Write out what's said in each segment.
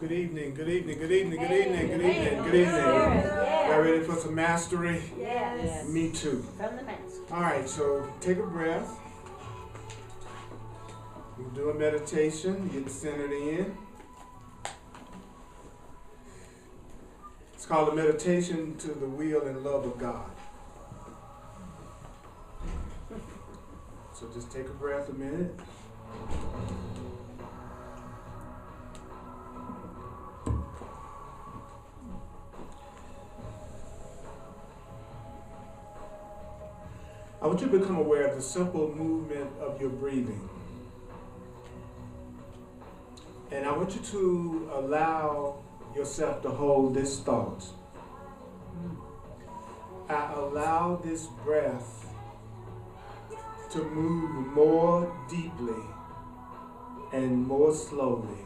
Good evening, good evening, good evening, good evening, good evening, good evening. Y'all ready for some mastery? Yes. Me too. From the master. All right, so take a breath. You do a meditation, get centered in. It's called a meditation to the will and love of God. So just take a breath a minute. I want you to become aware of the simple movement of your breathing. And I want you to allow yourself to hold this thought. I allow this breath to move more deeply and more slowly.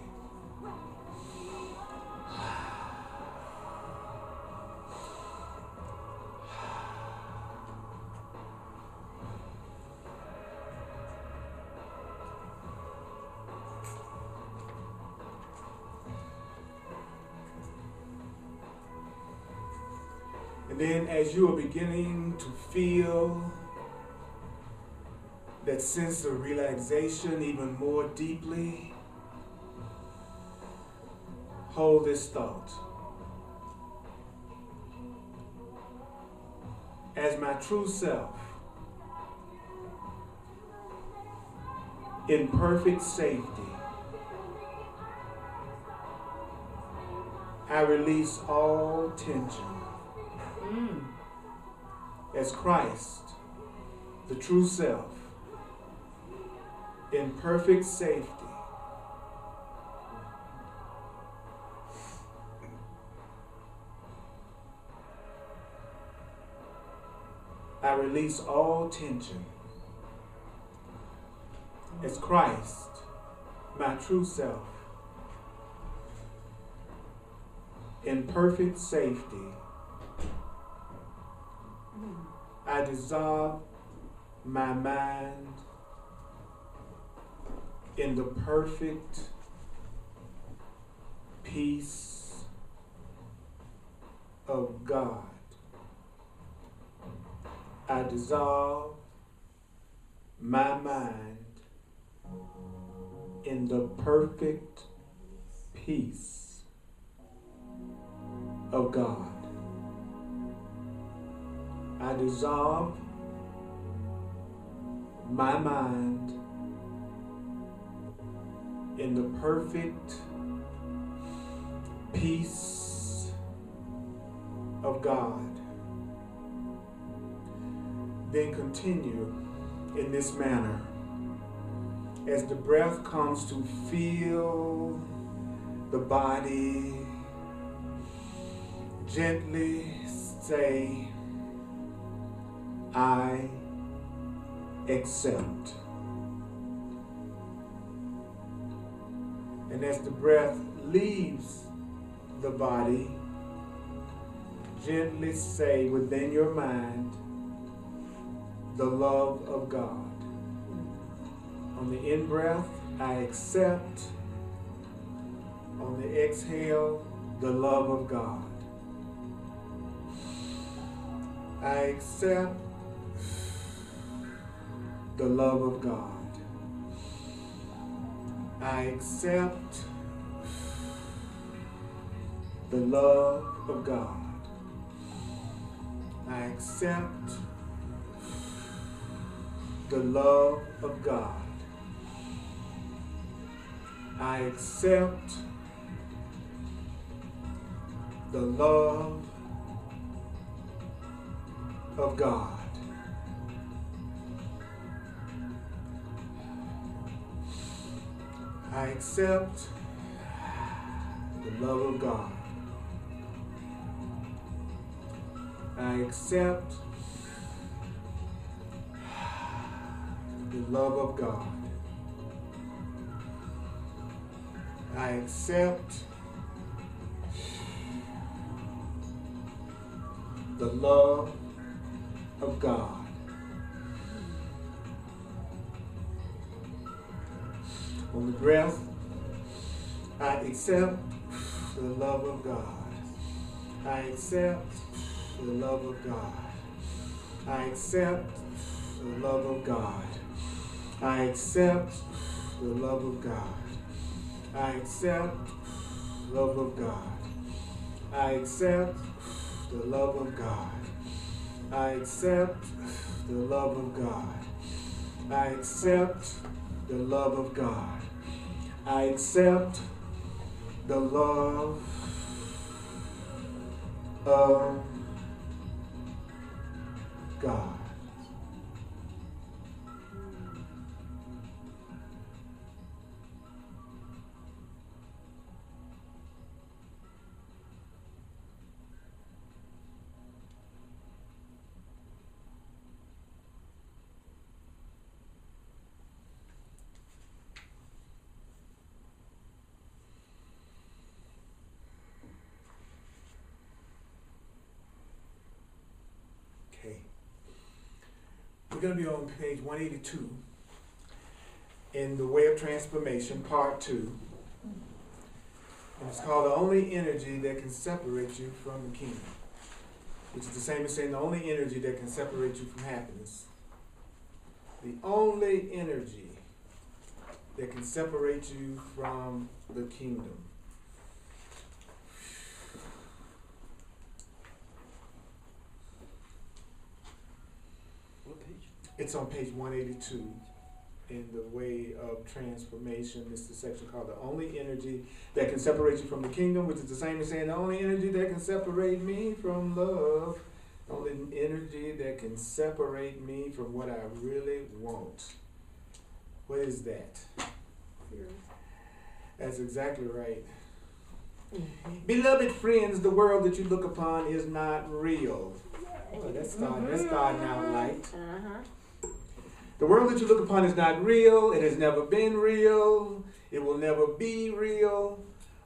And then as you are beginning to feel that sense of relaxation even more deeply, hold this thought. As my true self, in perfect safety, I release all tension. As Christ, the true self, in perfect safety, I release all tension. As Christ, my true self, in perfect safety, I dissolve my mind in the perfect peace of God. I dissolve my mind in the perfect peace of God. I dissolve my mind in the perfect peace of God. Then continue in this manner as the breath comes to fill the body. Gently say, I accept. And as the breath leaves the body, gently say within your mind, the love of God. On the in-breath, I accept. On the exhale, the love of God. I accept the love of God. I accept the love of God. I accept the love of God. I accept the love of God. I accept the love of God. I accept the love of God. I accept the love of God. On the breath, I accept the love of God. I accept the love of God. I accept the love of God. I accept the love of God. I accept the love of God. I accept the love of God. I accept the love of God. I accept the love of God. I accept the love of God. Okay. We're going to be on page 182 in The Way of Transformation, Part 2. And it's called The Only Energy That Can Separate You from the Kingdom, which is the same as saying the only energy that can separate you from happiness. The only energy that can separate you from the kingdom. What page? It's on page 182 in The Way of Transformation. It's the section called The Only Energy That Can Separate You from the Kingdom, which is the same as saying the only energy that can separate me from love. The only energy that can separate me from what I really want. What is that? Fear. That's exactly right. Beloved friends, the world that you look upon is not real. Oh, that's starting out light. The world that you look upon is not real. It has never been real. It will never be real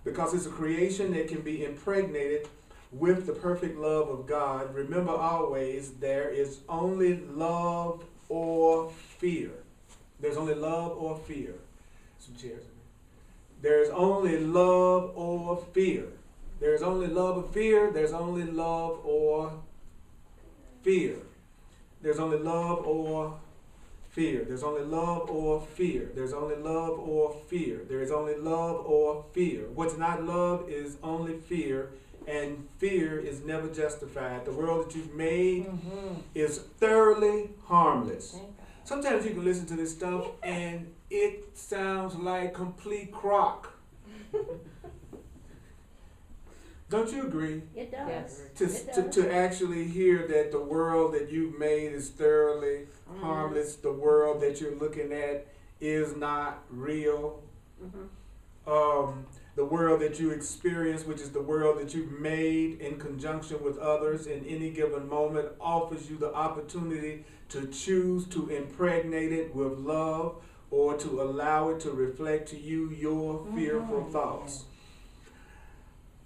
because it's a creation that can be impregnated with the perfect love of God. Remember always, there is only love or fear. There's only love or fear. Some chairs. There's only love or fear. There's only love or fear. There's only love or fear. There's only love or fear. There's only love or fear. There's only love or fear. There is only love or fear. What's not love is only fear, and fear is never justified. The world that you've made is thoroughly harmless. Sometimes you can listen to this stuff and it sounds like complete crock. Don't you agree? It does. Yes. To actually hear that the world that you've made is thoroughly harmless, the world that you're looking at is not real. The world that you experience, which is the world that you've made in conjunction with others in any given moment, offers you the opportunity to choose to impregnate it with love or to allow it to reflect to you your fearful thoughts.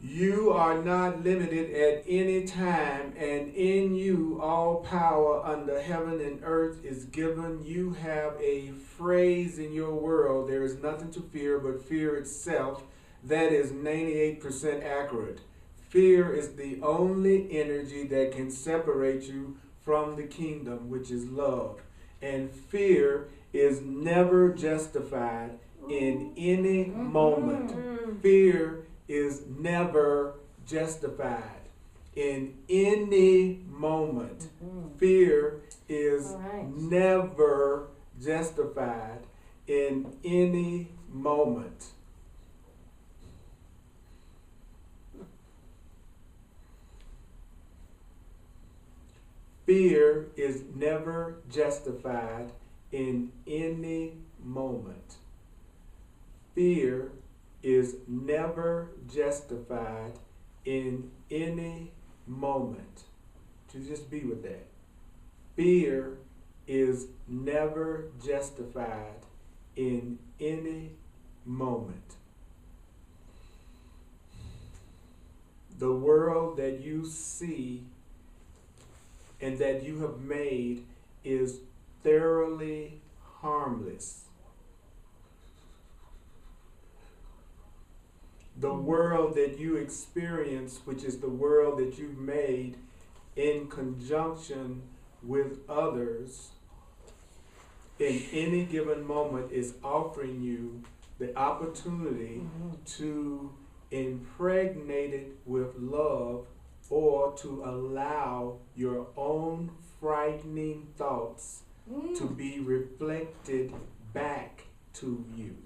You are not limited at any time, and in you all power under heaven and earth is given. You have a phrase in your world, there is nothing to fear but fear itself. That is 98% accurate. Fear is the only energy that can separate you from the kingdom, which is love. And fear is never justified in any moment. Fear is never justified in any moment. Fear is never justified in any moment. Fear is never justified in any moment. Fear is never justified in any moment. To just be with that. Fear is never justified in any moment. The world that you see and that you have made is thoroughly harmless. the world that you experience, which is the world that you've made in conjunction with others, in any given moment is offering you the opportunity to impregnate it with love, or to allow your own frightening thoughts to be reflected back to you.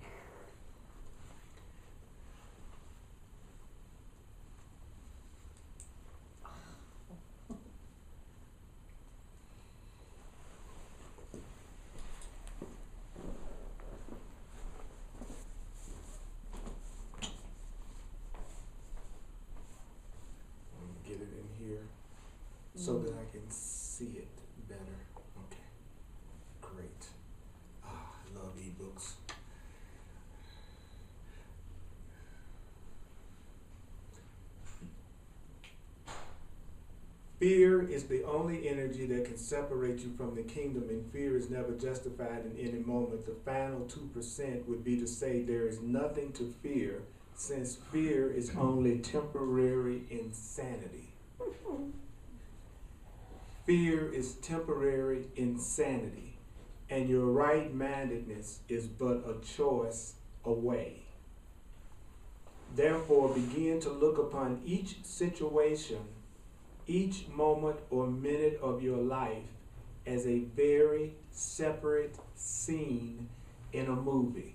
Get it in here so that I can see it better. Okay, great. I love ebooks. Fear is the only energy that can separate you from the kingdom, and fear is never justified in any moment. The final 2% would be to say there is nothing to fear, since fear is only temporary insanity. Fear is temporary insanity, and your right-mindedness is but a choice away. Therefore, begin to look upon each situation, each moment or minute of your life as a very separate scene in a movie.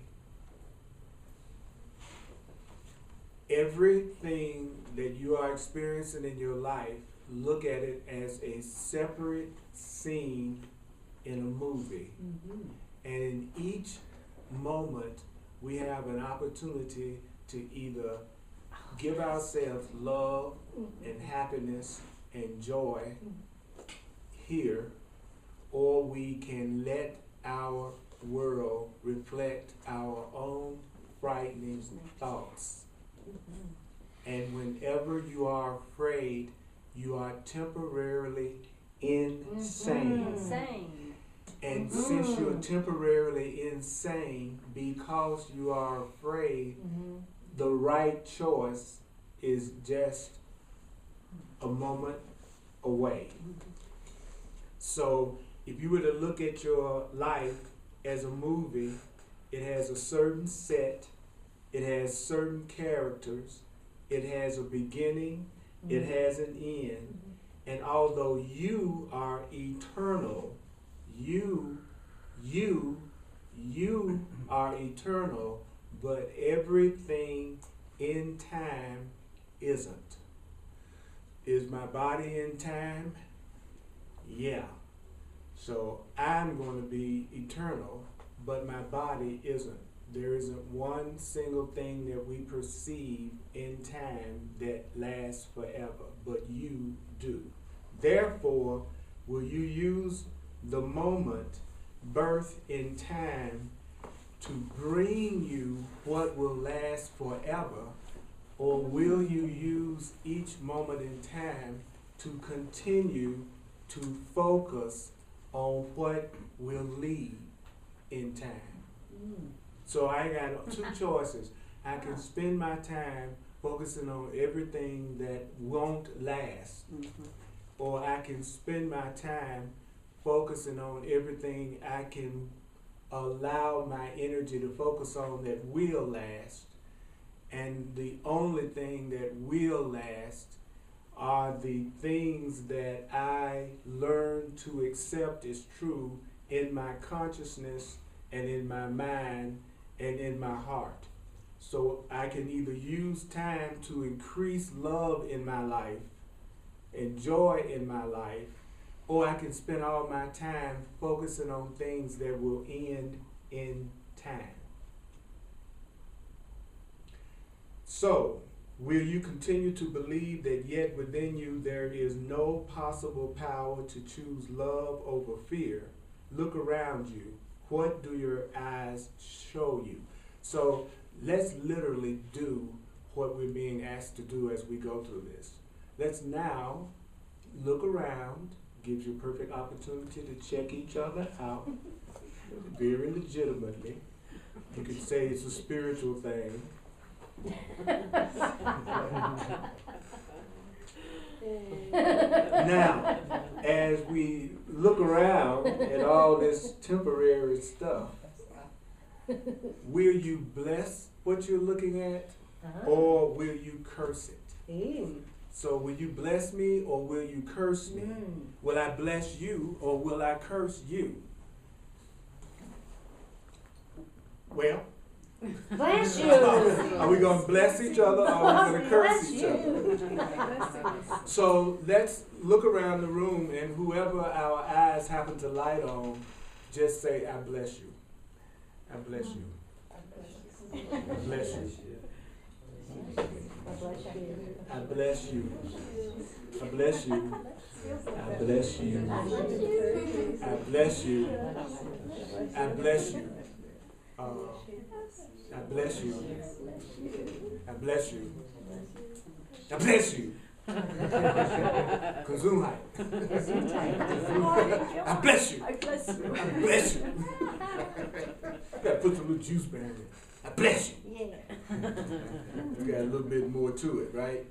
Everything that you are experiencing in your life, look at it as a separate scene in a movie. And in each moment, we have an opportunity to either give ourselves love and happiness and joy here, or we can let our world reflect our own frightening thoughts. And whenever you are afraid, you are temporarily insane. And since you're temporarily insane because you are afraid, the right choice is just a moment away. So if you were to look at your life as a movie, it has a certain set, it has certain characters, it has a beginning, it has an end. And although you are eternal, you are eternal, but everything in time isn't. Is my body in time? Yeah. So I'm going to be eternal, but my body isn't. There isn't one single thing that we perceive in time that lasts forever, but you do. Therefore, will you use the moment, birth in time, to bring you what will last forever? Or will you use each moment in time to continue to focus on what will lead in time? So I got two choices. I can spend my time focusing on everything that won't last, or I can spend my time focusing on everything I can allow my energy to focus on that will last. And the only thing that will last are the things that I learn to accept as true in my consciousness and in my mind and in my heart. So I can either use time to increase love in my life and joy in my life, or I can spend all my time focusing on things that will end in time. So, will you continue to believe that yet within you there is no possible power to choose love over fear? Look around you. What do your eyes show you? So, let's literally do what we're being asked to do as we go through this. Let's now look around. Gives you a perfect opportunity to check each other out very legitimately. You could say it's a spiritual thing. Now, as we look around at all this temporary stuff, will you bless what you're looking at, or will you curse it? So will you bless me, or will you curse me? Will I bless you, or will I curse you? Well, Bless you. are we going to bless each other, or are we going to curse each other? So let's look around the room, and whoever our eyes happen to light on, just say, I bless you. I bless you. I bless you. I bless you. I bless you. I bless you. I bless you. I bless you. I bless you. I bless you. I bless you. Gesundheit. I bless you. I bless you. You gotta put some little juice behind it. I bless you. You got a little bit more to it, right?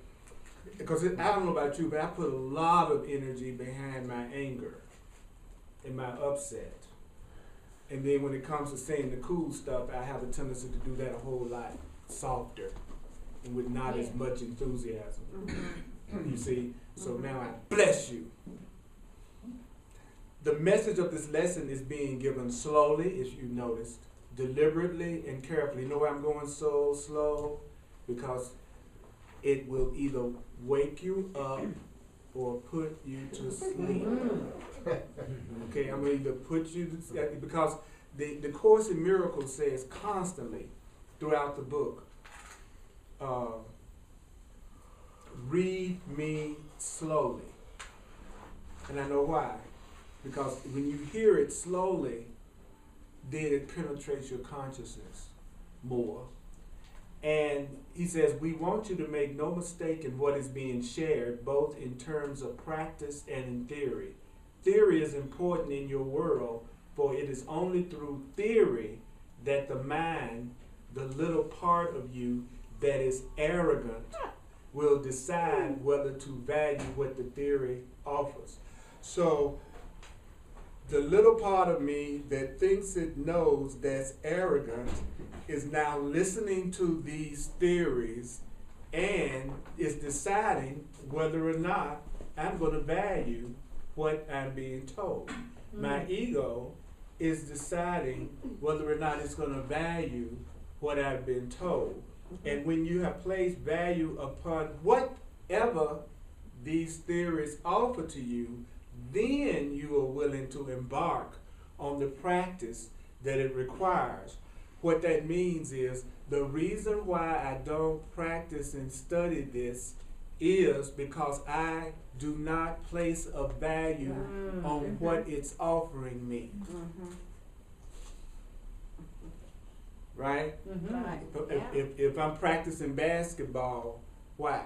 Because I don't know about you, but I put a lot of energy behind my anger and my upset. And then when it comes to saying the cool stuff, I have a tendency to do that a whole lot softer and with not as much enthusiasm. You see? So now I bless you. The message of this lesson is being given slowly, as you noticed, deliberately and carefully. You know why I'm going so slow? Because it will either wake you up or put you to sleep. Okay, I'm going to either put you to sleep, because the Course in Miracles says constantly throughout the book, read me slowly. And I know why. Because when you hear it slowly, then it penetrates your consciousness more. And he says, we want you to make no mistake in what is being shared, both in terms of practice and in theory. Theory is important in your world, for it is only through theory that the mind, the little part of you that is arrogant, will decide whether to value what the theory offers. So, the little part of me that thinks it knows that's arrogant is now listening to these theories and is deciding whether or not I'm going to value what I'm being told. My ego is deciding whether or not it's going to value what I've been told. And when you have placed value upon whatever these theories offer to you, then you are willing to embark on the practice that it requires. What that means is the reason why I don't practice and study this is because I do not place a value on what it's offering me. Right? If I'm practicing basketball, why?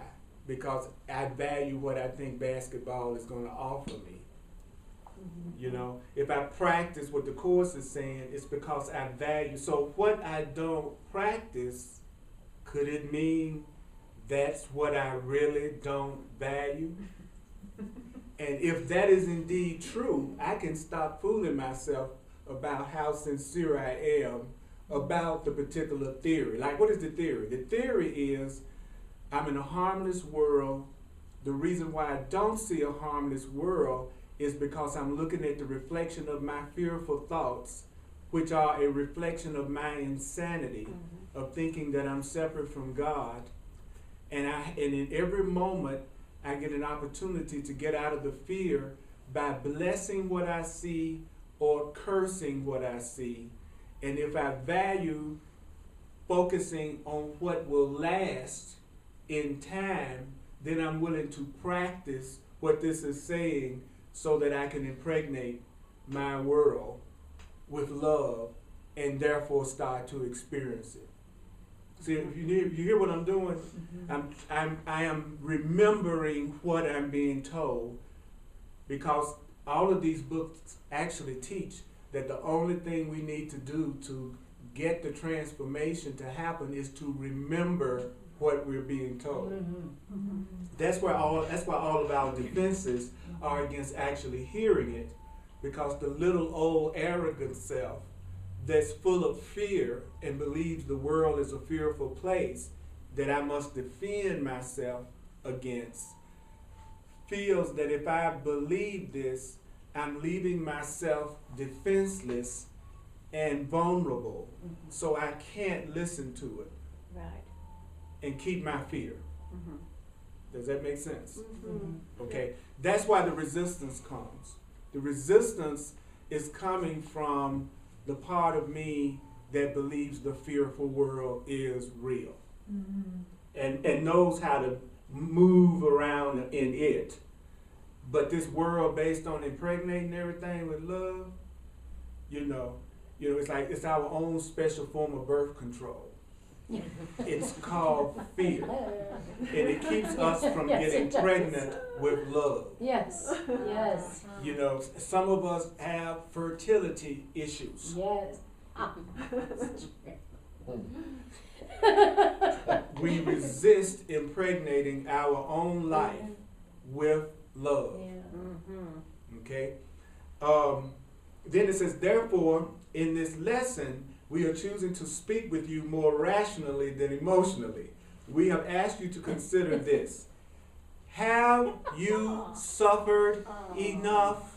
Because I value what I think basketball is going to offer me. You know, if I practice what the Course is saying, it's because I value. So what I don't practice, could it mean that's what I really don't value? And if that is indeed true, I can stop fooling myself about how sincere I am about the particular theory. Like, what is the theory? The theory is I'm in a harmless world. The reason why I don't see a harmless world is because I'm looking at the reflection of my fearful thoughts, which are a reflection of my insanity of thinking that I'm separate from God. And in every moment, I get an opportunity to get out of the fear by blessing what I see or cursing what I see. And if I value focusing on what will last in time, then I'm willing to practice what this is saying so that I can impregnate my world with love and therefore start to experience it. See, if you hear what I'm doing, I am remembering what I'm being told, because all of these books actually teach that the only thing we need to do to get the transformation to happen is to remember what we're being told. That's why all of our defenses are against actually hearing it, because the little old arrogant self that's full of fear and believes the world is a fearful place that I must defend myself against, feels that if I believe this, I'm leaving myself defenseless and vulnerable, so I can't listen to it. Right. And keep my fear. Does that make sense? Okay, that's why the resistance comes. The resistance is coming from the part of me that believes the fearful world is real, and knows how to move around in it. But this world based on impregnating everything with love, it's like it's our own special form of birth control. It's called fear, and it keeps us from getting pregnant with love. Yes, yes. Some of us have fertility issues. Yes. We resist impregnating our own life with love. Okay? Then it says, therefore, in this lesson, we are choosing to speak with you more rationally than emotionally. We have asked you to consider this. Have you suffered enough?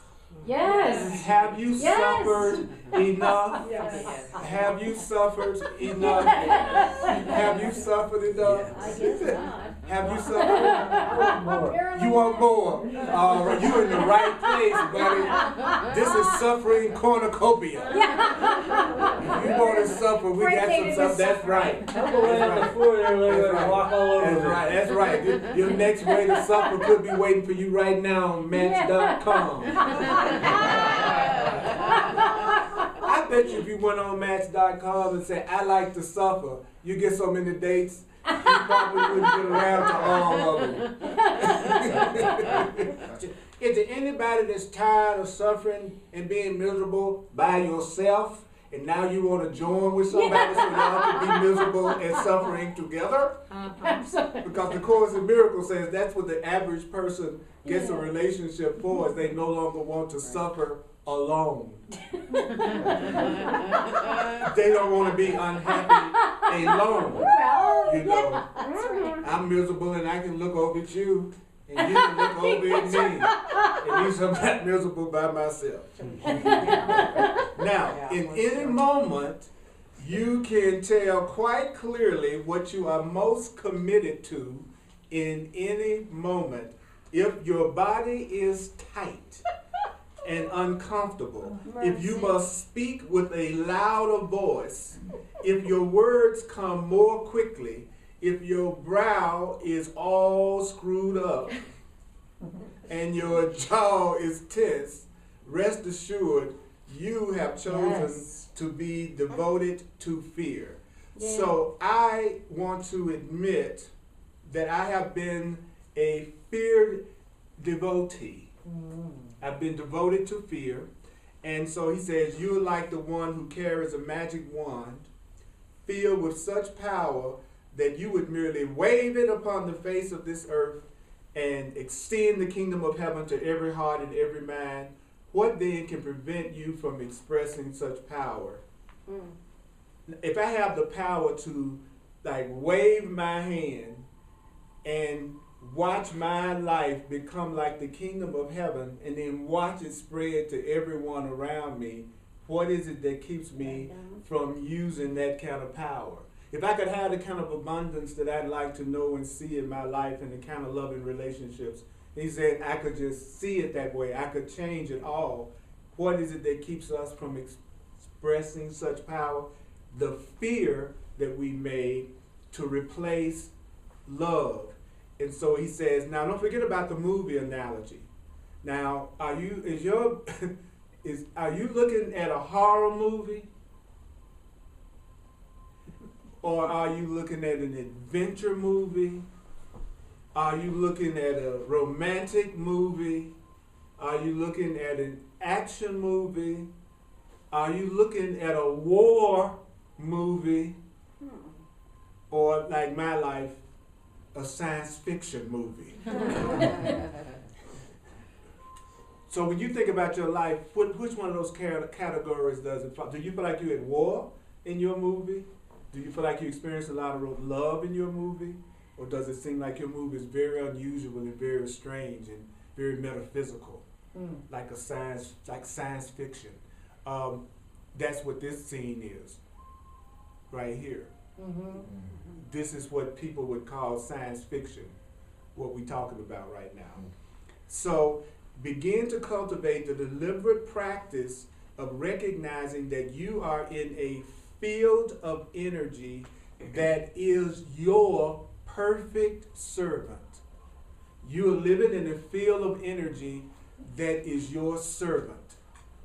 Yes. Have you Yes. suffered enough? Yes. Have you suffered enough? Have you suffered enough? I guess not. Have you suffered? You want more? You're in the right place, buddy. This is suffering cornucopia. If you want to suffer, we got some stuff. That's right. I'll go lay on the floor there and let That's her walk all over That's me. right. That's right. Your next way to suffer could be waiting for you right now on Match.com. I bet you if you went on Match.com and said, I like to suffer, you get so many dates, you probably wouldn't get around to all of them. Is there anybody that's tired of suffering and being miserable by yourself, and now you want to join with somebody so y'all can be miserable and suffering together? Because the Course in Miracles says that's what the average person gets a relationship for, is they no longer want to suffer alone. They don't want to be unhappy alone. I'm miserable and I can look over at you and you can look over at me. At least I'm not miserable by myself. Now, in any moment, you can tell quite clearly what you are most committed to in any moment. If your body is tight and uncomfortable, if you must speak with a louder voice, if your words come more quickly, if your brow is all screwed up and your jaw is tense, rest assured you have chosen to be devoted to fear. So I want to admit that I have been a fear devotee. I've been devoted to fear. And so he says, you're like the one who carries a magic wand filled with such power that you would merely wave it upon the face of this earth and extend the kingdom of heaven to every heart and every mind. What then can prevent you from expressing such power? If I have the power to wave my hand and watch my life become like the kingdom of heaven and then watch it spread to everyone around me, what is it that keeps me from using that kind of power? If I could have the kind of abundance that I'd like to know and see in my life and the kind of loving relationships, he said I could just see it that way. I could change it all. What is it that keeps us from expressing such power? The fear that we made to replace love. And so he says, now don't forget about the movie analogy. Now, are you looking at a horror movie? Or are you looking at an adventure movie? Are you looking at a romantic movie? Are you looking at an action movie? Are you looking at a war movie, or like my life, a science fiction movie. So when you think about your life, which one of those categories does it fall? Do you feel like you're at war in your movie? Do you feel like you experience a lot of love in your movie? Or does it seem like your movie is very unusual and very strange and very metaphysical, like science fiction? That's what this scene is, right here. This is what people would call science fiction, what we're talking about right now. So begin to cultivate the deliberate practice of recognizing that you are in a field of energy that is your perfect servant. You are living in a field of energy that is your servant.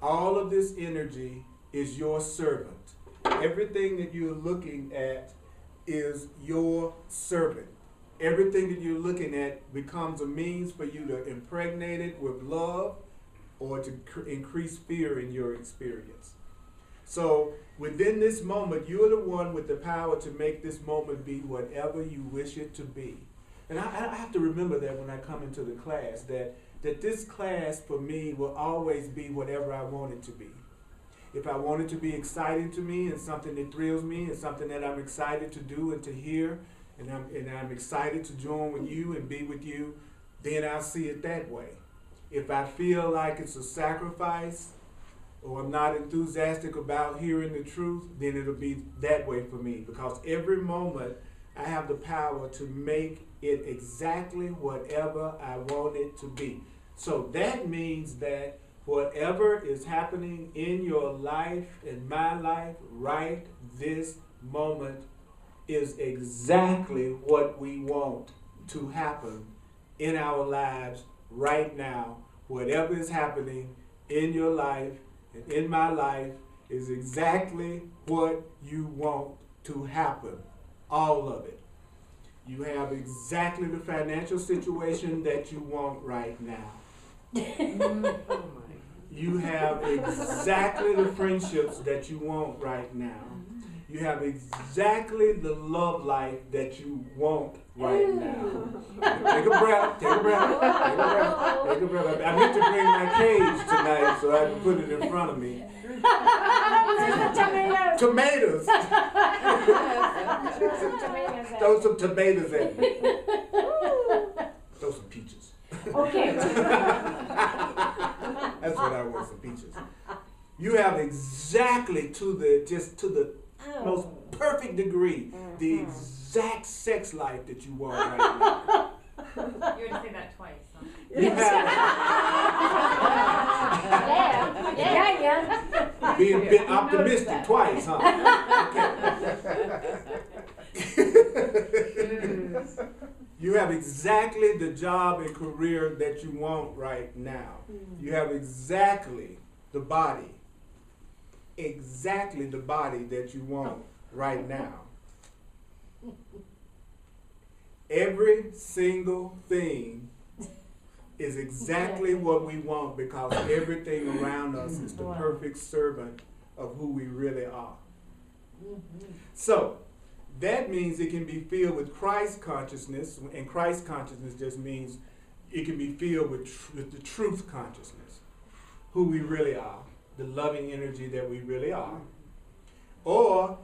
All of this energy is your servant. Everything that you're looking at is your servant. Everything that you're looking at becomes a means for you to impregnate it with love or to increase fear in your experience. So within this moment, you're the one with the power to make this moment be whatever you wish it to be. And I have to remember that when I come into the class, that this class for me will always be whatever I want it to be. If I want it to be exciting to me and something that thrills me and something that I'm excited to do and to hear, and I'm excited to join with you and be with you, then I'll see it that way. If I feel like it's a sacrifice or I'm not enthusiastic about hearing the truth, then it'll be that way for me, because every moment I have the power to make it exactly whatever I want it to be. So that means that whatever is happening in your life, in my life, right this moment, is exactly what we want to happen in our lives right now. Whatever is happening in your life and in my life is exactly what you want to happen. All of it. You have exactly the financial situation that you want right now. You have exactly the friendships that you want right now. You have exactly the love life that you want right now. Take a breath, take a breath, take a breath, take a breath. I meant to bring my cage tonight so I can put it in front of me. Tomatoes. Throw some tomatoes at me. Throw some peaches. Okay. That's what I want, some peaches. You have exactly to the most perfect degree the exact sex life that you want right now. You're going to say that twice, huh? You have Yeah. being a bit optimistic twice, huh? Okay. You have exactly the job and career that you want right now. You have exactly the body that you want right now. Every single thing is exactly what we want, because everything around us is the perfect servant of who we really are. So that means it can be filled with Christ consciousness, and Christ consciousness just means it can be filled with the truth consciousness, who we really are, the loving energy that we really are. Or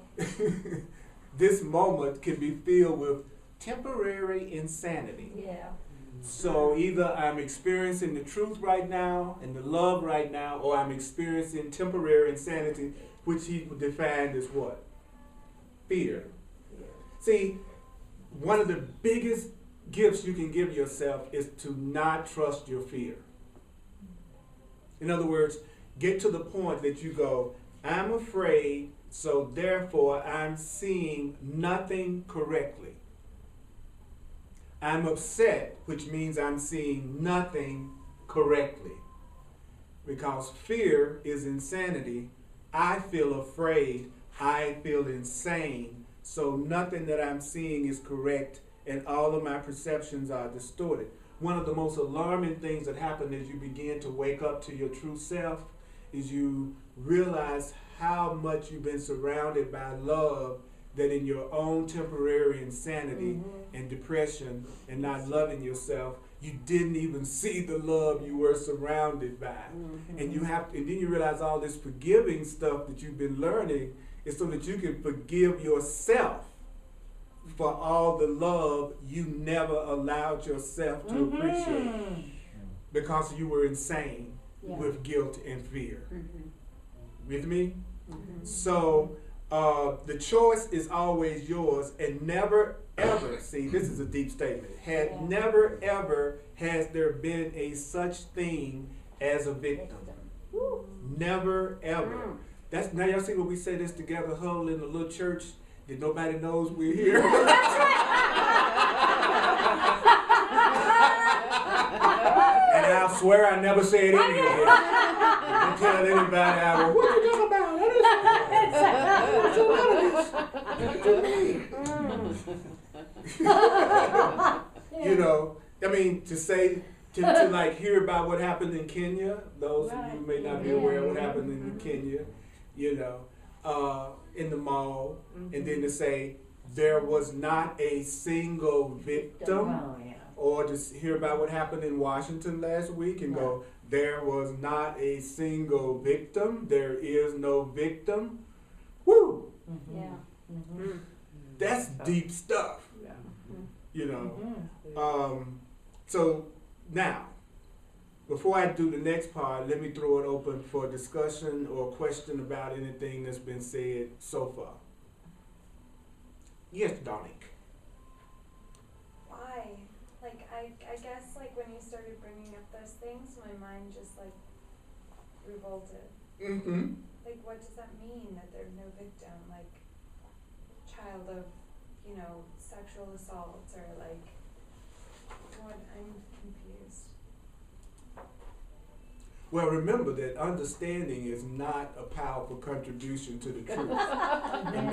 this moment can be filled with temporary insanity. Yeah. So either I'm experiencing the truth right now and the love right now, or I'm experiencing temporary insanity, which he defined as what? Fear. See, one of the biggest gifts you can give yourself is to not trust your fear. In other words, get to the point that you go, I'm afraid, so therefore I'm seeing nothing correctly. I'm upset, which means I'm seeing nothing correctly. Because fear is insanity. I feel afraid. I feel insane. So nothing that I'm seeing is correct, and all of my perceptions are distorted. One of the most alarming things that happen as you begin to wake up to your true self is you realize how much you've been surrounded by love that in your own temporary insanity and depression and not loving yourself, you didn't even see the love you were surrounded by. And then you realize all this forgiving stuff that you've been learning is so that you can forgive yourself for all the love you never allowed yourself to appreciate because you were insane with guilt and fear. With me? So the choice is always yours, and never ever, see, this is a deep statement, never ever has there been a such thing as a victim. Never ever. That's, now y'all see what we say this together, huddled in a little church that nobody knows we're here. And I swear I never said any of it. Don't tell anybody I go, what you talking about? You know, I mean, to say, to like hear about what happened in Kenya, those of you who may not be aware of what happened in Kenya, you know, in the mall, and then to say there was not a single victim, or to hear about what happened in Washington last week and go, there was not a single victim, there is no victim. Woo! That's deep stuff. You know. So now, before I do the next part, let me throw it open for discussion or question about anything that's been said so far. Yes, Dominic. Why? Like, I guess, like, when you started bringing up those things, my mind just, like, revolted. Like, what does that mean, that there's no victim? Like, child of, you know, sexual assault, or, like, what? I'm confused. Well, remember that understanding is not a powerful contribution to the truth. And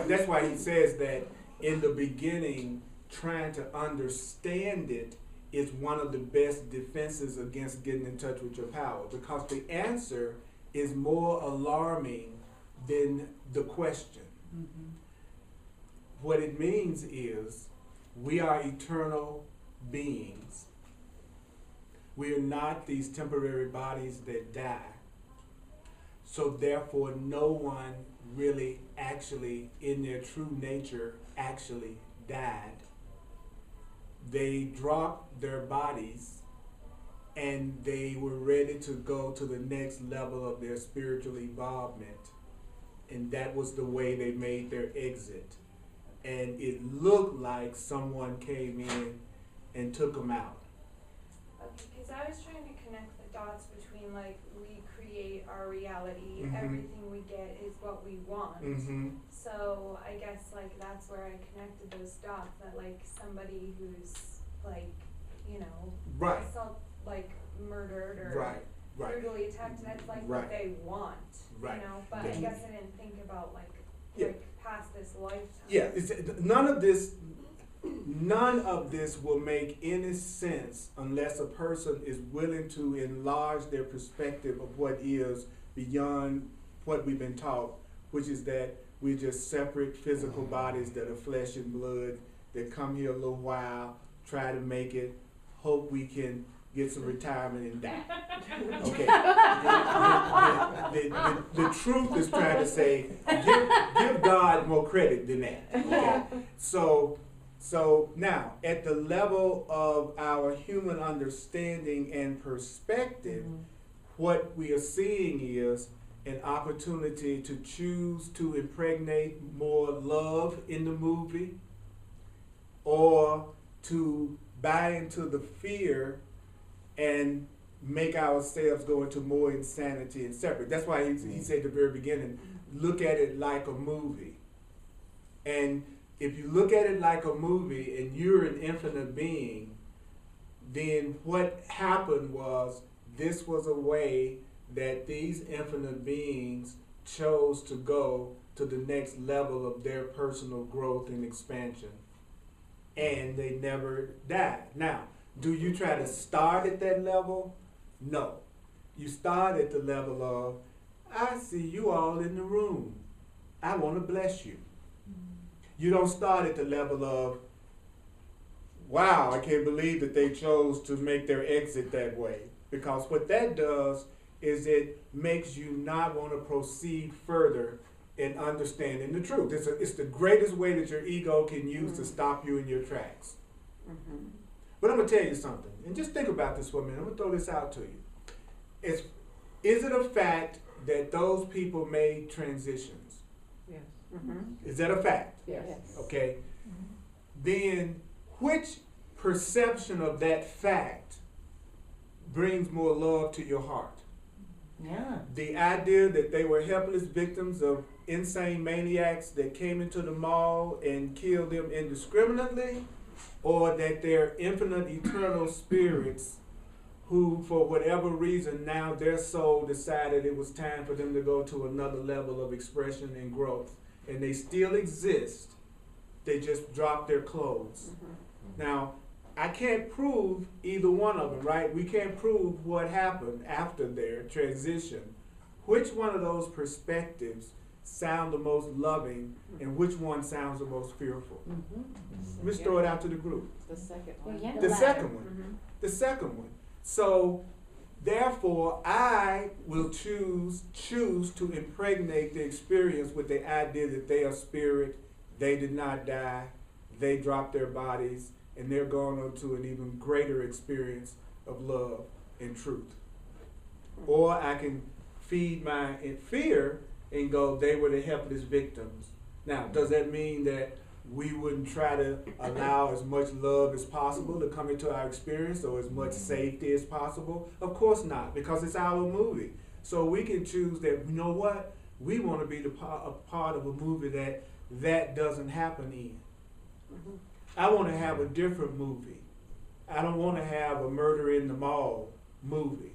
that's why he says that in the beginning, trying to understand it is one of the best defenses against getting in touch with your power, because the answer is more alarming than the question. What it means is we are eternal beings. We are not these temporary bodies that die. So therefore, no one really actually, in their true nature, actually died. They dropped their bodies and they were ready to go to the next level of their spiritual involvement. And that was the way they made their exit. And it looked like someone came in and took them out. Okay, because I was trying to connect the dots between, like, we create our reality, everything we get is what we want. So I guess, like, that's where I connected those dots, that, like, somebody who's, like, you know, assault, like, murdered or brutally attacked, that's, like, what they want, you know? But I guess I didn't think about, like past this lifetime. Yeah, none of this will make any sense unless a person is willing to enlarge their perspective of what is beyond what we've been taught, which is that we're just separate physical bodies that are flesh and blood, that come here a little while, try to make it, hope we can get some retirement and die. Okay. The truth is trying to say, give God more credit than that. Okay. So now, at the level of our human understanding and perspective, what we are seeing is an opportunity to choose to impregnate more love in the movie, or to buy into the fear and make ourselves go into more insanity and separate. That's why he said at the very beginning, look at it like a movie. And if you look at it like a movie and you're an infinite being, then what happened was, this was a way that these infinite beings chose to go to the next level of their personal growth and expansion. And they never died. Now, do you try to start at that level? No. You start at the level of, I see you all in the room. I want to bless you. You don't start at the level of, wow, I can't believe that they chose to make their exit that way. Because what that does is it makes you not want to proceed further in understanding the truth. It's the greatest way that your ego can use to stop you in your tracks. But I'm going to tell you something, and just think about this for a minute. I'm going to throw this out to you. Is it a fact that those people made transitions? Yes. Is that a fact? Yes. Okay. Then which perception of that fact brings more love to your heart? Yeah. The idea that they were helpless victims of insane maniacs that came into the mall and killed them indiscriminately, or that they're infinite eternal spirits who, for whatever reason, now their soul decided it was time for them to go to another level of expression and growth. And they still exist. They just dropped their clothes. Now, I can't prove either one of them, right? We can't prove what happened after their transition. Which one of those perspectives sound the most loving and which one sounds the most fearful? Let's throw it out to the group. The second Well, one. yeah. The second one. The second one. So, therefore, I will choose to impregnate the experience with the idea that they are spirit, they did not die, they dropped their bodies, and they're going on to an even greater experience of love and truth. Or I can feed my fear and go, they were the helpless victims. Now, does that mean that we wouldn't try to allow as much love as possible to come into our experience, or as much safety as possible? Of course not, because it's our movie. So we can choose that, you know what, we want to be a part of a movie that doesn't happen in. I want to have a different movie. I don't want to have a murder in the mall movie.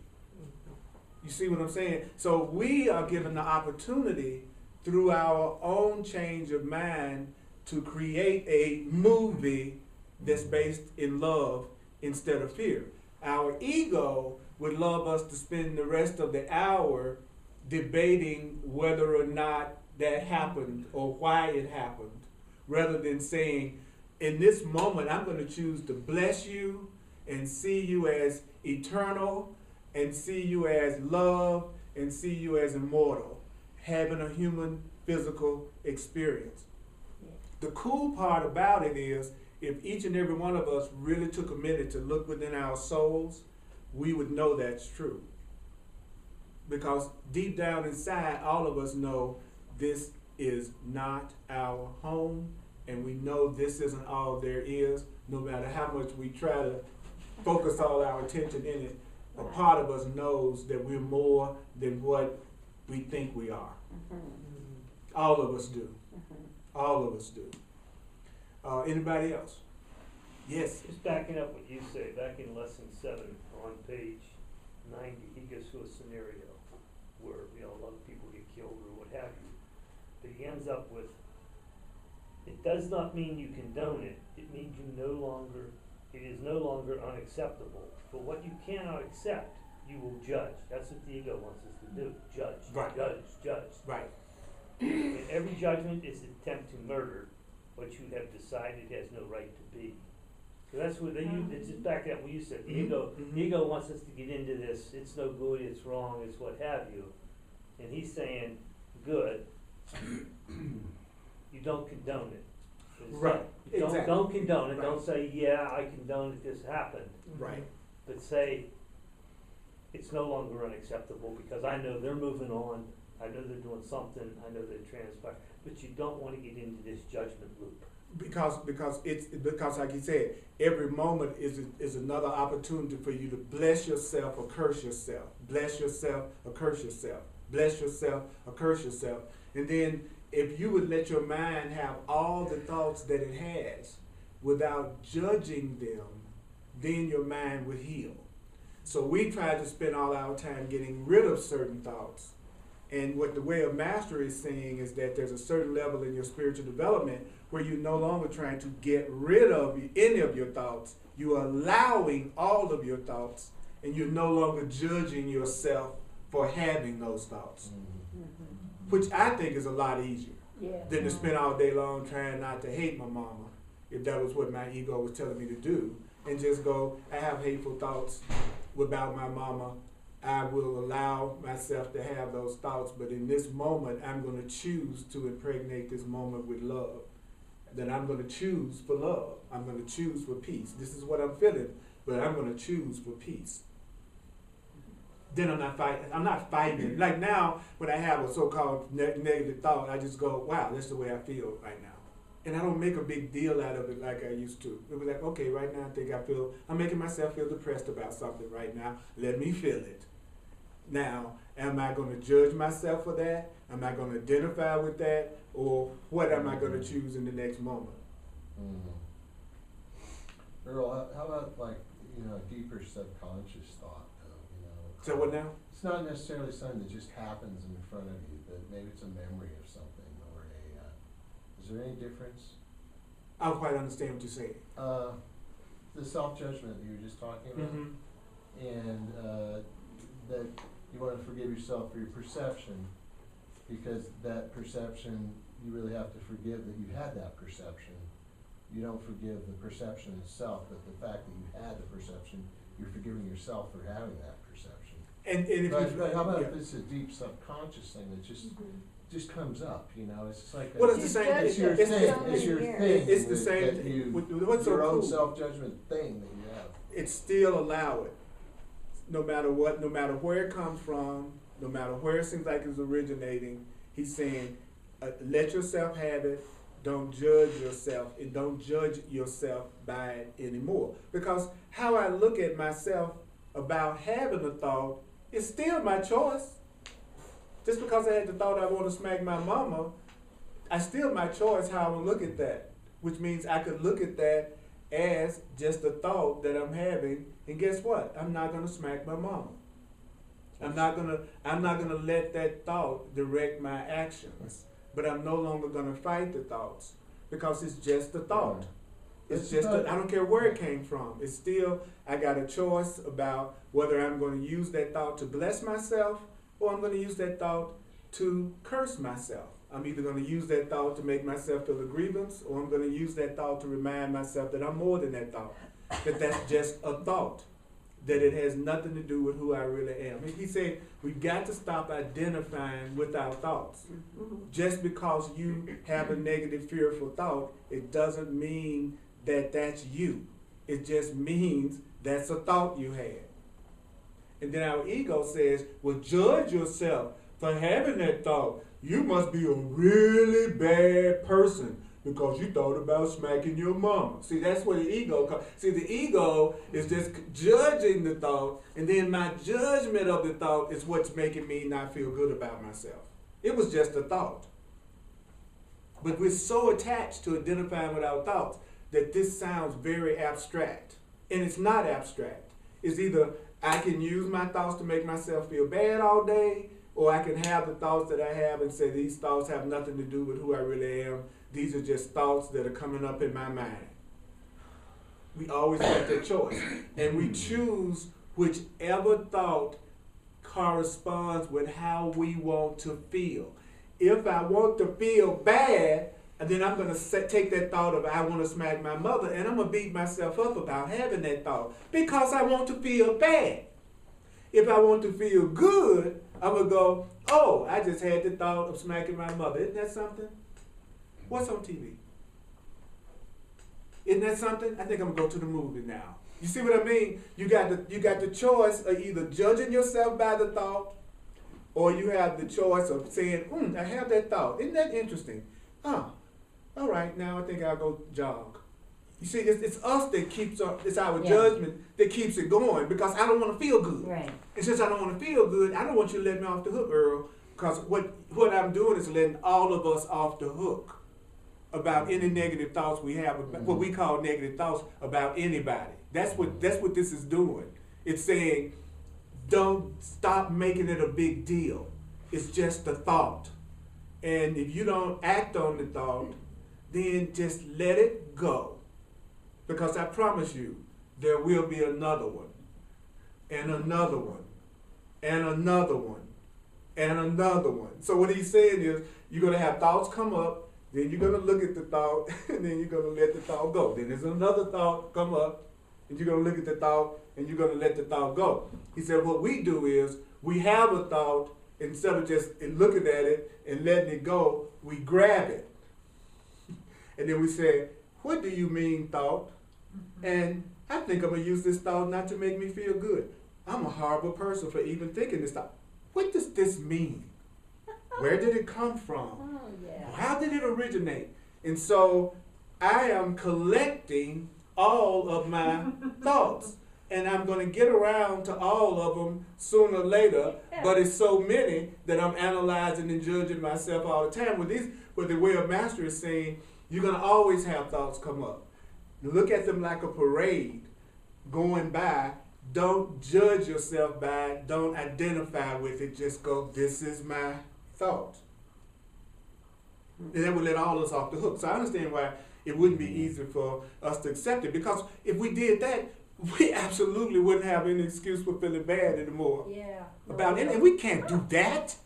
You see what I'm saying? So we are given the opportunity through our own change of mind to create a movie that's based in love instead of fear. Our ego would love us to spend the rest of the hour debating whether or not that happened or why it happened, rather than saying, in this moment, I'm going to choose to bless you and see you as eternal and see you as love and see you as immortal, having a human physical experience. The cool part about it is, if each and every one of us really took a minute to look within our souls, we would know that's true. Because deep down inside, all of us know this is not our home, and we know this isn't all there is, no matter how much we try to focus all our attention in it. A part of us knows that we're more than what we think we are. All of us do. All of us do. Anybody else? Yes. Just backing up what you say, back in lesson 7 on page 90, he goes through a scenario where, a lot of people get killed or what have you. But he ends up with, it does not mean you condone it. It means it is no longer unacceptable. For what you cannot accept, you will judge. That's what the ego wants us to do. Judge, Right. judge. Right. And every judgment is an attempt to murder what you have decided has no right to be. So that's what it's just back at what you said. The ego wants us to get into this, it's no good, it's wrong, it's what have you. And he's saying, good, you don't condone it. Right. Don't condone it. Right. Don't say, yeah, I condone that this happened. Right. But say, it's no longer unacceptable because I know they're moving on. I know they're doing something. I know they're transpiring. But you don't want to get into this judgment loop. Because like you said, every moment is another opportunity for you to bless yourself or curse yourself. Bless yourself or curse yourself. Bless yourself or curse yourself. And then if you would let your mind have all the thoughts that it has without judging them, then your mind would heal. So we try to spend all our time getting rid of certain thoughts. And what the way of mastery is saying is that there's a certain level in your spiritual development where you're no longer trying to get rid of any of your thoughts. You're allowing all of your thoughts, and you're no longer judging yourself for having those thoughts, Mm-hmm. which I think is a lot easier Yeah. than to spend all day long trying not to hate my mama, if that was what my ego was telling me to do, and just go, I have hateful thoughts about my mama. I will allow myself to have those thoughts, but in this moment, I'm going to choose to impregnate this moment with love. That I'm going to choose for love. I'm going to choose for peace. This is what I'm feeling, but I'm going to choose for peace. Then I'm not fighting. I'm not fighting. Like now, when I have a so-called negative thought, I just go, wow, that's the way I feel right now. And I don't make a big deal out of it like I used to. It was like, okay, right now I think I'm making myself feel depressed about something right now. Let me feel it. Now, am I going to judge myself for that? Am I going to identify with that? Or what am I going to choose in the next moment? Mm-hmm. Earl, how about like, deeper subconscious thought though, So what now? It's not necessarily something that just happens in front of you, but maybe it's a memory of something or is there any difference? I don't quite understand what you're saying. The self-judgment that you were just talking about, Mm-hmm. and that you want to forgive yourself for your perception, because that perception, you really have to forgive that you had that perception. You don't forgive the perception itself, but the fact that you had the perception, you're forgiving yourself for having that perception. And if But how about yeah. if it's a deep subconscious thing that just comes up, It's just like Well, a, it's the same. it's your It's thing. the- It's your years. thing. It's the that- same that thing. you- What's so your own cool? self-judgment thing that you have. It's still allow it. No matter what, no matter where it comes from, no matter where it seems like it's originating, he's saying, let yourself have it. Don't judge yourself, and don't judge yourself by it anymore. Because how I look at myself about having a thought is still my choice. Just because I had the thought I want to smack my mama, I still my choice how I will look at that. Which means I could look at that as just a thought that I'm having, and guess what? I'm not gonna smack my mama. I'm not gonna let that thought direct my actions. But I'm no longer gonna fight the thoughts because it's just a thought. It's just I don't care where it came from. It's still I got a choice about whether I'm going to use that thought to bless myself or I'm going to use that thought to curse myself. I'm either going to use that thought to make myself feel a grievance, or I'm going to use that thought to remind myself that I'm more than that thought. That that's just a thought. That it has nothing to do with who I really am. He said we've got to stop identifying with our thoughts. Just because you have a negative, fearful thought, it doesn't mean that that's you. It just means that's a thought you had. And then our ego says, well, judge yourself for having that thought. You must be a really bad person because you thought about smacking your mama. See, that's what the ego comes. See, the ego is just judging the thought, and then my judgment of the thought is what's making me not feel good about myself. It was just a thought. But we're so attached to identifying with our thoughts that this sounds very abstract. And it's not abstract. It's either I can use my thoughts to make myself feel bad all day, or I can have the thoughts that I have and say these thoughts have nothing to do with who I really am. These are just thoughts that are coming up in my mind. We always have that choice. And we choose whichever thought corresponds with how we want to feel. If I want to feel bad, and then I'm going to take that thought of I want to smack my mother, and I'm going to beat myself up about having that thought because I want to feel bad. If I want to feel good, I'm going to go, oh, I just had the thought of smacking my mother. Isn't that something? What's on TV? Isn't that something? I think I'm going to go to the movie now. You see what I mean? You got the choice of either judging yourself by the thought, or you have the choice of saying, I have that thought. Isn't that interesting? All right, now I think I'll go jog. You see, it's us that keeps up, it's our judgment that keeps it going because I don't want to feel good. Right. And since I don't want to feel good, I don't want you to let me off the hook, Earl, because what I'm doing is letting all of us off the hook about any negative thoughts we have, what we call negative thoughts about anybody. That's what this is doing. It's saying, don't stop making it a big deal. It's just a thought. And if you don't act on the thought, then just let it go. Because I promise you, there will be another one, and another one, and another one, and another one. So what he's saying is, you're going to have thoughts come up, then you're going to look at the thought, and then you're going to let the thought go. Then there's another thought come up, and you're going to look at the thought, and you're going to let the thought go. He said, what we do is, we have a thought, instead of just looking at it and letting it go, we grab it. And then we say, what do you mean, thought? And I think I'm going to use this thought not to make me feel good. I'm a horrible person for even thinking this thought. What does this mean? Where did it come from? Oh, yeah. How did it originate? And so I am collecting all of my thoughts. And I'm going to get around to all of them sooner or later, but it's so many that I'm analyzing and judging myself all the time. With the way of master is saying, you're going to always have thoughts come up. Look at them like a parade going by. Don't judge yourself by it. Don't identify with it. Just go, this is my thought. And that would let all of us off the hook. So I understand why it wouldn't be easy for us to accept it, because if we did that, we absolutely wouldn't have any excuse for feeling bad anymore. Yeah. About it. And we can't do that.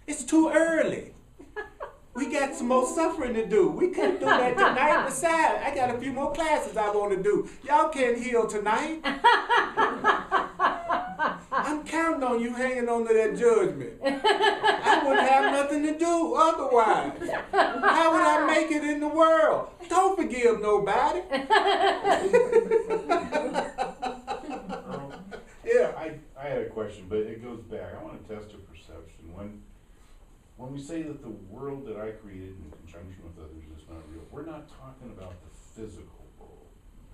It's too early. We got some more suffering to do. We couldn't do that tonight. Besides, I got a few more classes I want to do. Y'all can't heal tonight. I'm counting on you hanging on to that judgment. I wouldn't have nothing to do otherwise. How would I make it in the world? Don't forgive nobody. Yeah. I had a question, but it goes back. I want to test your perception. When we say that the world that I created in conjunction with others is not real, we're not talking about the physical world,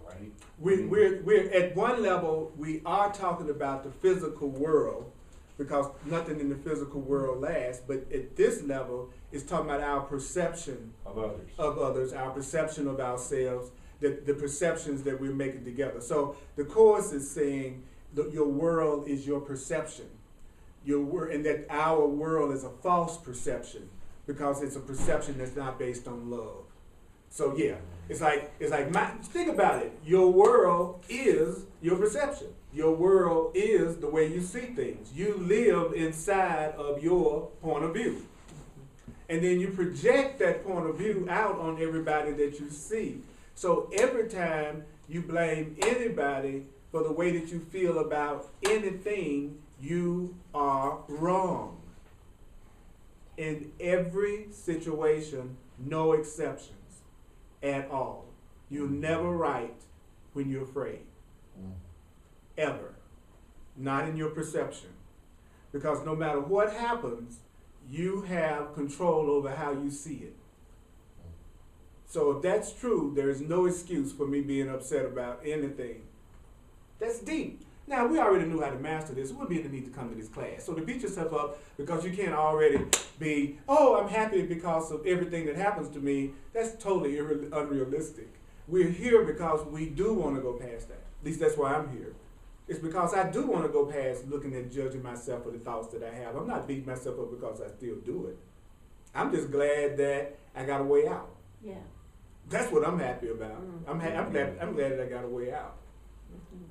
right? We're at one level, we are talking about the physical world, because nothing in the physical world lasts, but at this level, it's talking about our perception Of others. our perception of ourselves, the perceptions that we're making together. So the Course is saying that your world is your perception. And that our world is a false perception, because it's a perception that's not based on love. So yeah, it's like think about it. Your world is your perception. Your world is the way you see things. You live inside of your point of view. And then you project that point of view out on everybody that you see. So every time you blame anybody for the way that you feel about anything, you are wrong. In every situation, no exceptions at all. You're never right when you're afraid. Ever. Not in your perception. Because no matter what happens, you have control over how you see it. So if that's true, there is no excuse for me being upset about anything. That's deep. Now, we already knew how to master this. It wouldn't be any need to come to this class. So to beat yourself up because you can't already be, oh, I'm happy because of everything that happens to me, that's totally unrealistic. We're here because we do want to go past that. At least that's why I'm here. It's because I do want to go past looking and judging myself for the thoughts that I have. I'm not beating myself up because I still do it. I'm just glad that I got a way out. Yeah. That's what I'm happy about. Mm-hmm. I'm glad that I got a way out.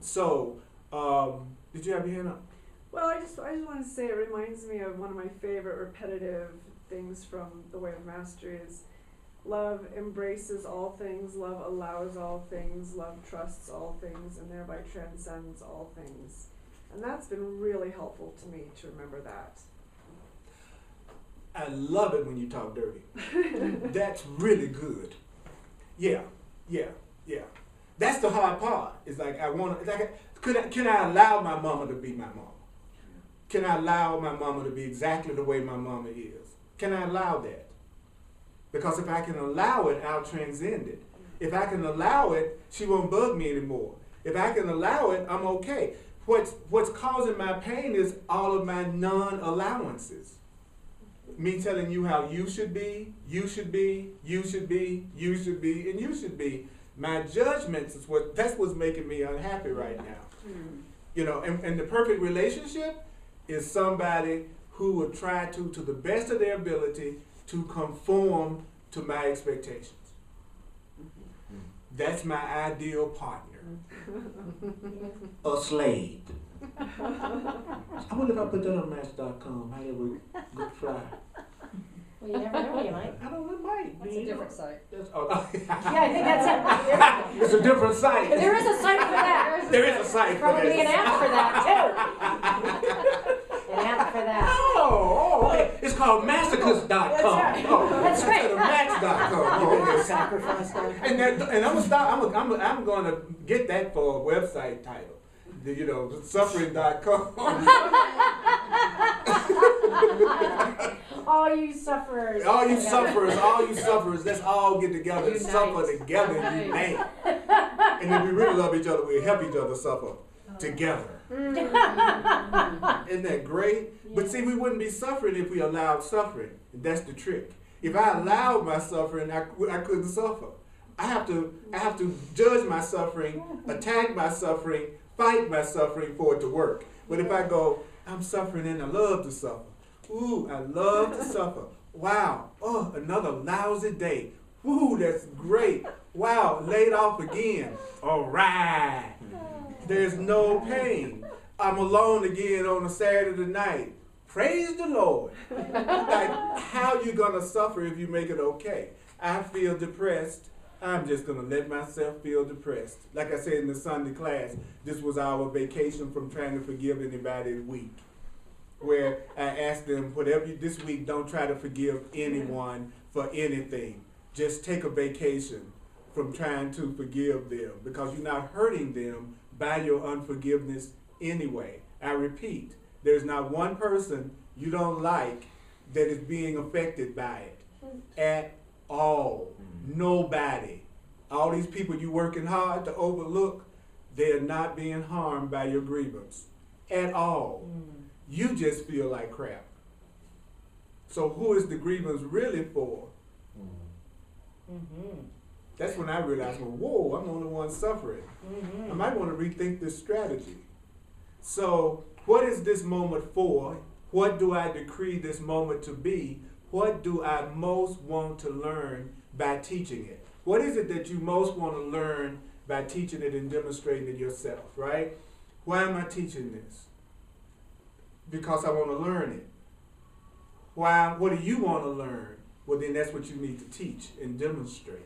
So, did you have your hand up? Well, I just want to say it reminds me of one of my favorite repetitive things from The Way of Mastery is love embraces all things, love allows all things, love trusts all things, and thereby transcends all things. And that's been really helpful to me to remember that. I love it when you talk dirty. That's really good. Yeah. That's the hard part. It's like can I allow my mama to be my mama? Can I allow my mama to be exactly the way my mama is? Can I allow that? Because if I can allow it, I'll transcend it. If I can allow it, she won't bug me anymore. If I can allow it, I'm okay. What's causing my pain is all of my non-allowances. Me telling you how you should be, you should be, you should be, you should be, and you should be. My judgments is that's what's making me unhappy right now. You know, and the perfect relationship is somebody who will try to the best of their ability, to conform to my expectations. That's my ideal partner. A slave. I wonder if I put that on Match.com, how it would good fly. Well, you never know, you might. I don't know, it might. That's a different site. That's, oh, Yeah, I think that's it. it's a different site. There is a site for that. There is a site for Probably this. an app for that, too. An app for that. Oh, okay. It's called massacres.com. That's right. Oh, That's right. instead of match.com. Oh, okay. Sacrifice.com. And I'm going to get that for a website title. You know, suffering.com. All you sufferers. All you sufferers, let's all get together and Unite. suffer together and unite. And if we really love each other, we'll help each other suffer together. Isn't that great? But see, we wouldn't be suffering if we allowed suffering. And that's the trick. If I allowed my suffering, I couldn't suffer. I have to judge my suffering, attack my suffering, fight my suffering for it to work. But if I go, I'm suffering and I love to suffer. Ooh, I love to suffer. Wow. Oh, another lousy day. Ooh, that's great. Wow, laid off again. All right. There's no pain. I'm alone again on a Saturday night. Praise the Lord. Like, how you gonna suffer if you make it okay? I feel depressed. I'm just gonna let myself feel depressed. Like I said in the Sunday class, this was our vacation from trying to forgive anybody week. Where I asked them, whatever you, this week, don't try to forgive anyone for anything. Just take a vacation from trying to forgive them because you're not hurting them by your unforgiveness anyway. I repeat, there's not one person you don't like that is being affected by it at all. Nobody. All these people you working hard to overlook, they're not being harmed by your grievance at all. You just feel like crap. So who is the grievance really for? That's when I realized, well, whoa, I'm the only one suffering. I might want to rethink this strategy. So what is this moment for? What do I decree this moment to be? What do I most want to learn by teaching it? What is it that you most want to learn by teaching it and demonstrating it yourself, right? Why am I teaching this? Because I want to learn it. Why? What do you want to learn? Well, then that's what you need to teach and demonstrate.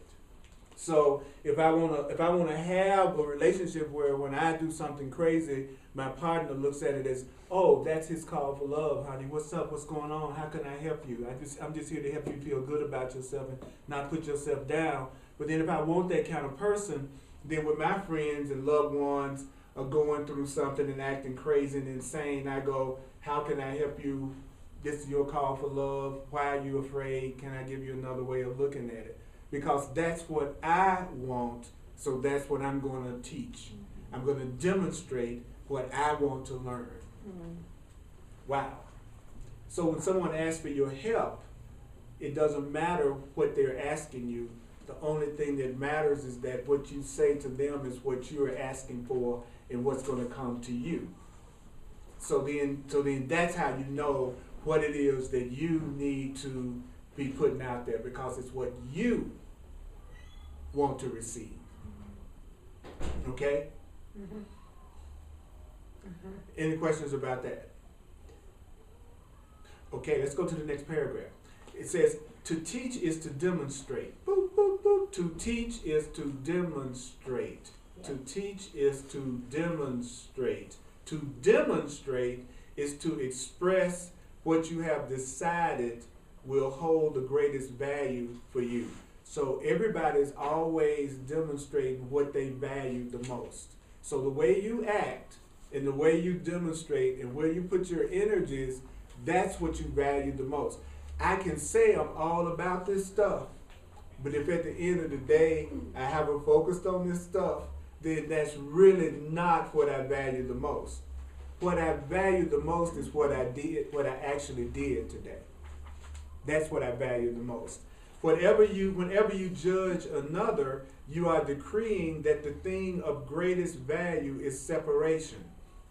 So if I want to have a relationship where when I do something crazy, my partner looks at it as, oh, that's his call for love, honey. What's up? What's going on? How can I help you? I'm just here to help you feel good about yourself and not put yourself down. But then if I want that kind of person, then when my friends and loved ones are going through something and acting crazy and insane, I go, how can I help you? This is your call for love. Why are you afraid? Can I give you another way of looking at it? Because that's what I want, so that's what I'm going to teach. I'm going to demonstrate what I want to learn. Wow. So when someone asks for your help, it doesn't matter what they're asking you. The only thing that matters is that what you say to them is what you're asking for and what's going to come to you. So then that's how you know what it is that you need to be putting out there, because it's what you want to receive. Okay? Any questions about that? Okay, let's go to the next paragraph. It says, to teach is to demonstrate. Boop, boop, boop. To teach is to demonstrate. To teach is to demonstrate. To demonstrate is to express what you have decided will hold the greatest value for you. So everybody's always demonstrating what they value the most. So the way you act and the way you demonstrate and where you put your energies, that's what you value the most. I can say I'm all about this stuff, but if at the end of the day I haven't focused on this stuff, then that's really not what I value the most. What I value the most is what I actually did today. That's what I value the most. Whenever you judge another, you are decreeing that the thing of greatest value is separation.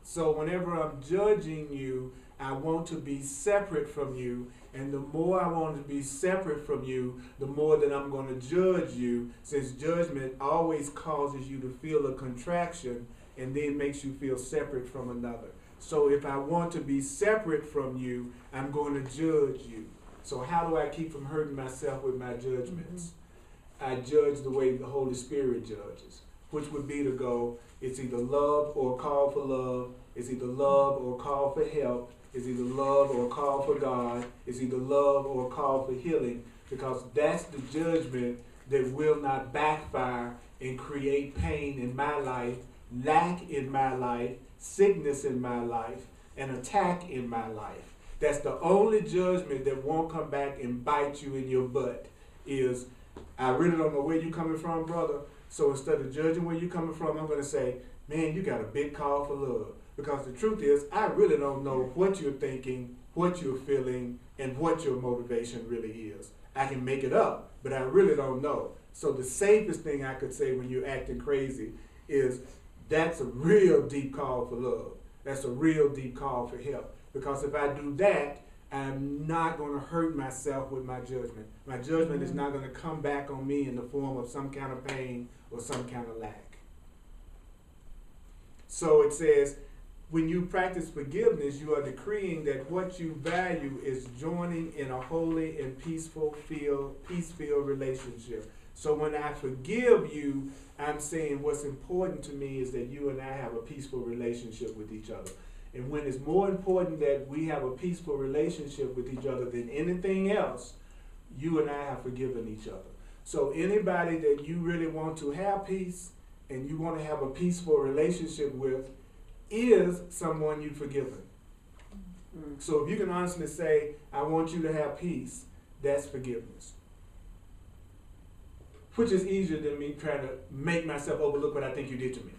So whenever I'm judging you, I want to be separate from you, and the more I want to be separate from you, the more that I'm going to judge you, since judgment always causes you to feel a contraction, and then makes you feel separate from another. So if I want to be separate from you, I'm going to judge you. So how do I keep from hurting myself with my judgments? I judge the way the Holy Spirit judges, which would be to go, it's either love or call for love, it's either love or call for help, it's either love or call for God, it's either love or call for healing, because that's the judgment that will not backfire and create pain in my life, lack in my life, sickness in my life, and attack in my life. That's the only judgment that won't come back and bite you in your butt is, I really don't know where you're coming from, brother. So instead of judging where you're coming from, I'm going to say, man, you got a big call for love. Because the truth is, I really don't know what you're thinking, what you're feeling, and what your motivation really is. I can make it up, but I really don't know. So the safest thing I could say when you're acting crazy is, that's a real deep call for love. That's a real deep call for help. Because if I do that, I'm not going to hurt myself with my judgment. My judgment is not going to come back on me in the form of some kind of pain or some kind of lack. So it says, when you practice forgiveness, you are decreeing that what you value is joining in a holy and peace-filled relationship. So when I forgive you, I'm saying what's important to me is that you and I have a peaceful relationship with each other. And when it's more important that we have a peaceful relationship with each other than anything else, you and I have forgiven each other. So anybody that you really want to have peace and you want to have a peaceful relationship with is someone you've forgiven. So if you can honestly say, I want you to have peace, that's forgiveness. Which is easier than me trying to make myself overlook what I think you did to me.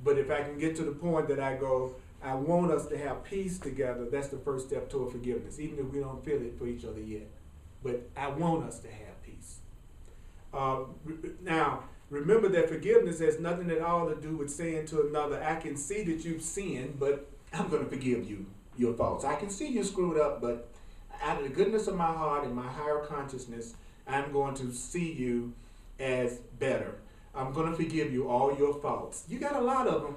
But if I can get to the point that I go, I want us to have peace together, that's the first step toward forgiveness, even if we don't feel it for each other yet. But I want us to have peace. Now, remember that forgiveness has nothing at all to do with saying to another, I can see that you've sinned, but I'm going to forgive you your faults. I can see you screwed up, but out of the goodness of my heart and my higher consciousness, I'm going to see you as better. I'm going to forgive you all your faults. You got a lot of them,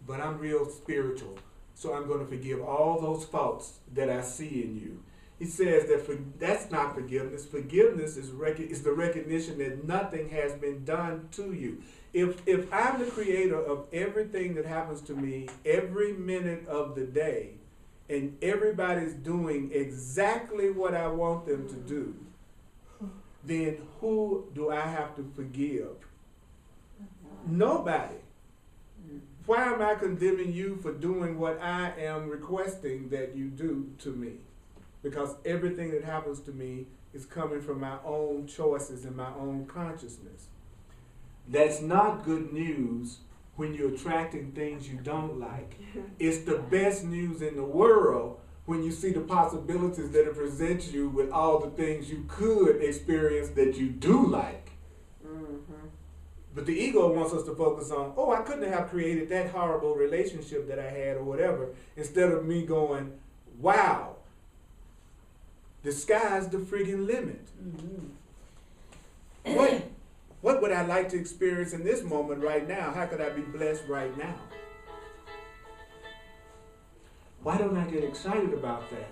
but I'm real spiritual. So I'm going to forgive all those faults that I see in you. He says that that's not forgiveness. Forgiveness is the recognition that nothing has been done to you. If I'm the creator of everything that happens to me every minute of the day, and everybody's doing exactly what I want them to do, then who do I have to forgive? Nobody. Why am I condemning you for doing what I am requesting that you do to me? Because everything that happens to me is coming from my own choices and my own consciousness. That's not good news when you're attracting things you don't like. It's the best news in the world when you see the possibilities that it presents you with all the things you could experience that you do like. But the ego wants us to focus on, oh, I couldn't have created that horrible relationship that I had or whatever, instead of me going, wow, the sky's the friggin' limit. What would I like to experience in this moment right now? How could I be blessed right now? Why don't I get excited about that?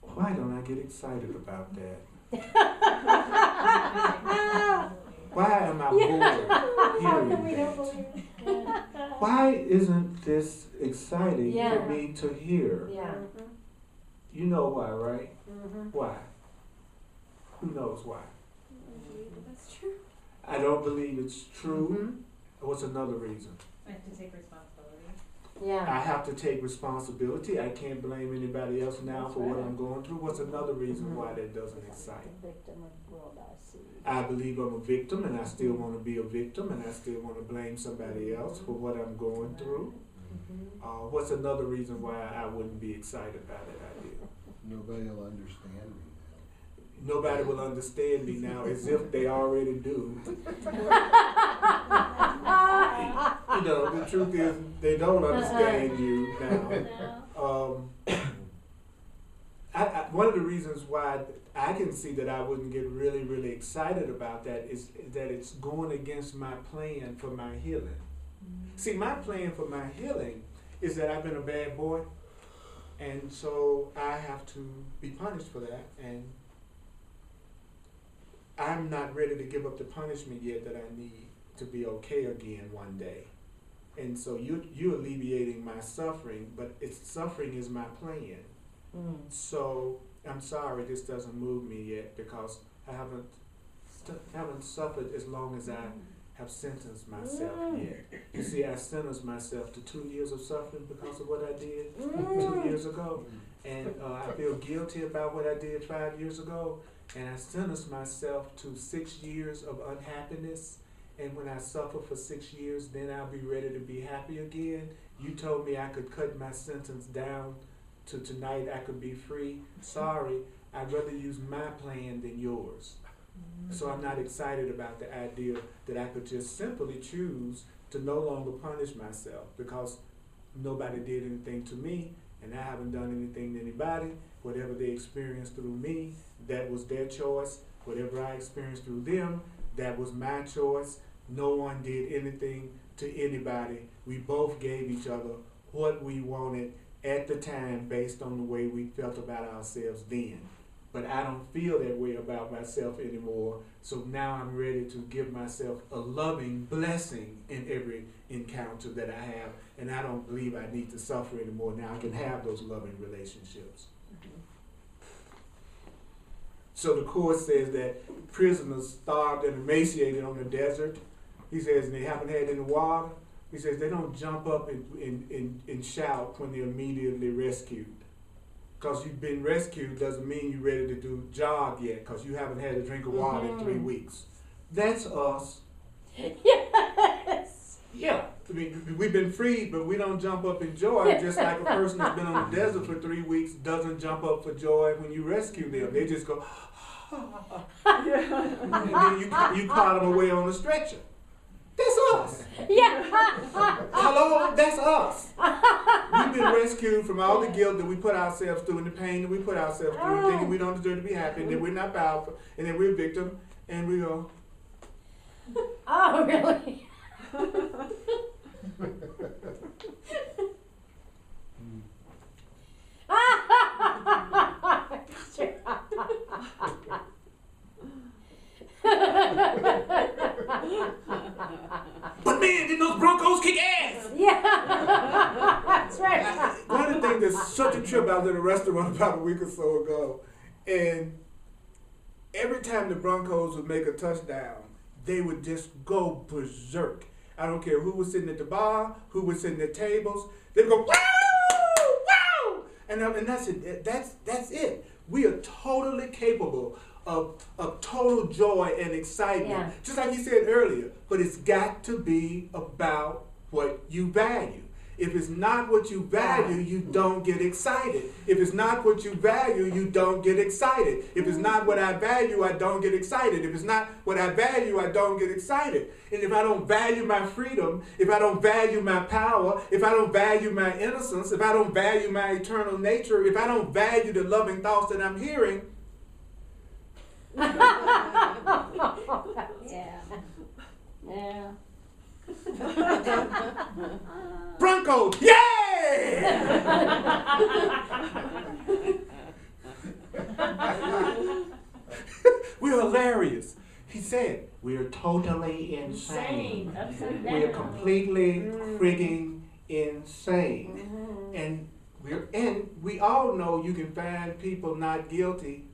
Why don't I get excited about that? Why am I bored hearing that? Why isn't this exciting for me to hear? You know why, right? Why? Who knows why? I believe that's true. I don't believe it's true. What's another reason? I have to take responsibility. I have to take responsibility. I can't blame anybody else now for what I'm going through. What's another reason why that doesn't excite? I believe I'm a victim, and I still want to be a victim, and I still want to blame somebody else for what I'm going through. What's another reason why I wouldn't be excited about that idea? Nobody will understand me now. Nobody will understand me now, as if they already do. You know, the truth is, they don't understand you now. one of the reasons why I can see that I wouldn't get really, really excited about that is that it's going against my plan for my healing. See, my plan for my healing is that I've been a bad boy, and so I have to be punished for that, and I'm not ready to give up the punishment yet that I need to be okay again one day. And so you're alleviating my suffering, but suffering is my plan. So I'm sorry, this doesn't move me yet because I haven't suffered as long as I have sentenced myself yet. You see, I sentenced myself to 2 years of suffering because of what I did 2 years ago, and I feel guilty about what I did 5 years ago, and I sentenced myself to 6 years of unhappiness. And when I suffer for 6 years, then I'll be ready to be happy again. You told me I could cut my sentence down to tonight, I could be free. Sorry, I'd rather use my plan than yours. So I'm not excited about the idea that I could just simply choose to no longer punish myself because nobody did anything to me and I haven't done anything to anybody. Whatever they experienced through me, that was their choice. Whatever I experienced through them, that was my choice. No one did anything to anybody. We both gave each other what we wanted at the time based on the way we felt about ourselves then. But I don't feel that way about myself anymore. So now I'm ready to give myself a loving blessing in every encounter that I have. And I don't believe I need to suffer anymore. Now I can have those loving relationships. So the Course says that prisoners starved and emaciated on the desert. He says, and they haven't had any water. He says they don't jump up and shout when they're immediately rescued. Because you've been rescued doesn't mean you're ready to do jog yet because you haven't had a drink of water in 3 weeks. That's us. Yes. Yeah. I mean, we've been freed, but we don't jump up in joy just like a person that's been on the desert for 3 weeks doesn't jump up for joy when you rescue them. They just go, and then you caught them away on the stretcher. That's us. Yeah. Hello, that's us. We've been rescued from all the guilt that we put ourselves through and the pain that we put ourselves through, thinking we don't deserve to be happy, and that we're not powerful, and that we're a victim, and we go. Oh, really? But man, did those Broncos kick ass? Yeah. That's right. One of the things that's such a trip, I was at a restaurant about a week or so ago, and every time the Broncos would make a touchdown, they would just go berserk. I don't care who was sitting at the bar, who was sitting at tables, they'd go, wow, wow! And that's it. That's it. We are totally capable of total joy and excitement. Yeah. Just like you said earlier, but it's got to be about what you value. If it's not what you value, you don't get excited. If it's not what you value, you don't get excited. If it's not what I value, I don't get excited. If it's not what I value, I don't get excited. And if I don't value my freedom, if I don't value my power, if I don't value my innocence, if I don't value my eternal nature, if I don't value the loving thoughts that I'm hearing, Yeah. Yeah. Broncos, yeah! We're hilarious. He said, we're totally insane. Upside down. We're completely frigging insane. And we all know you can find people not guilty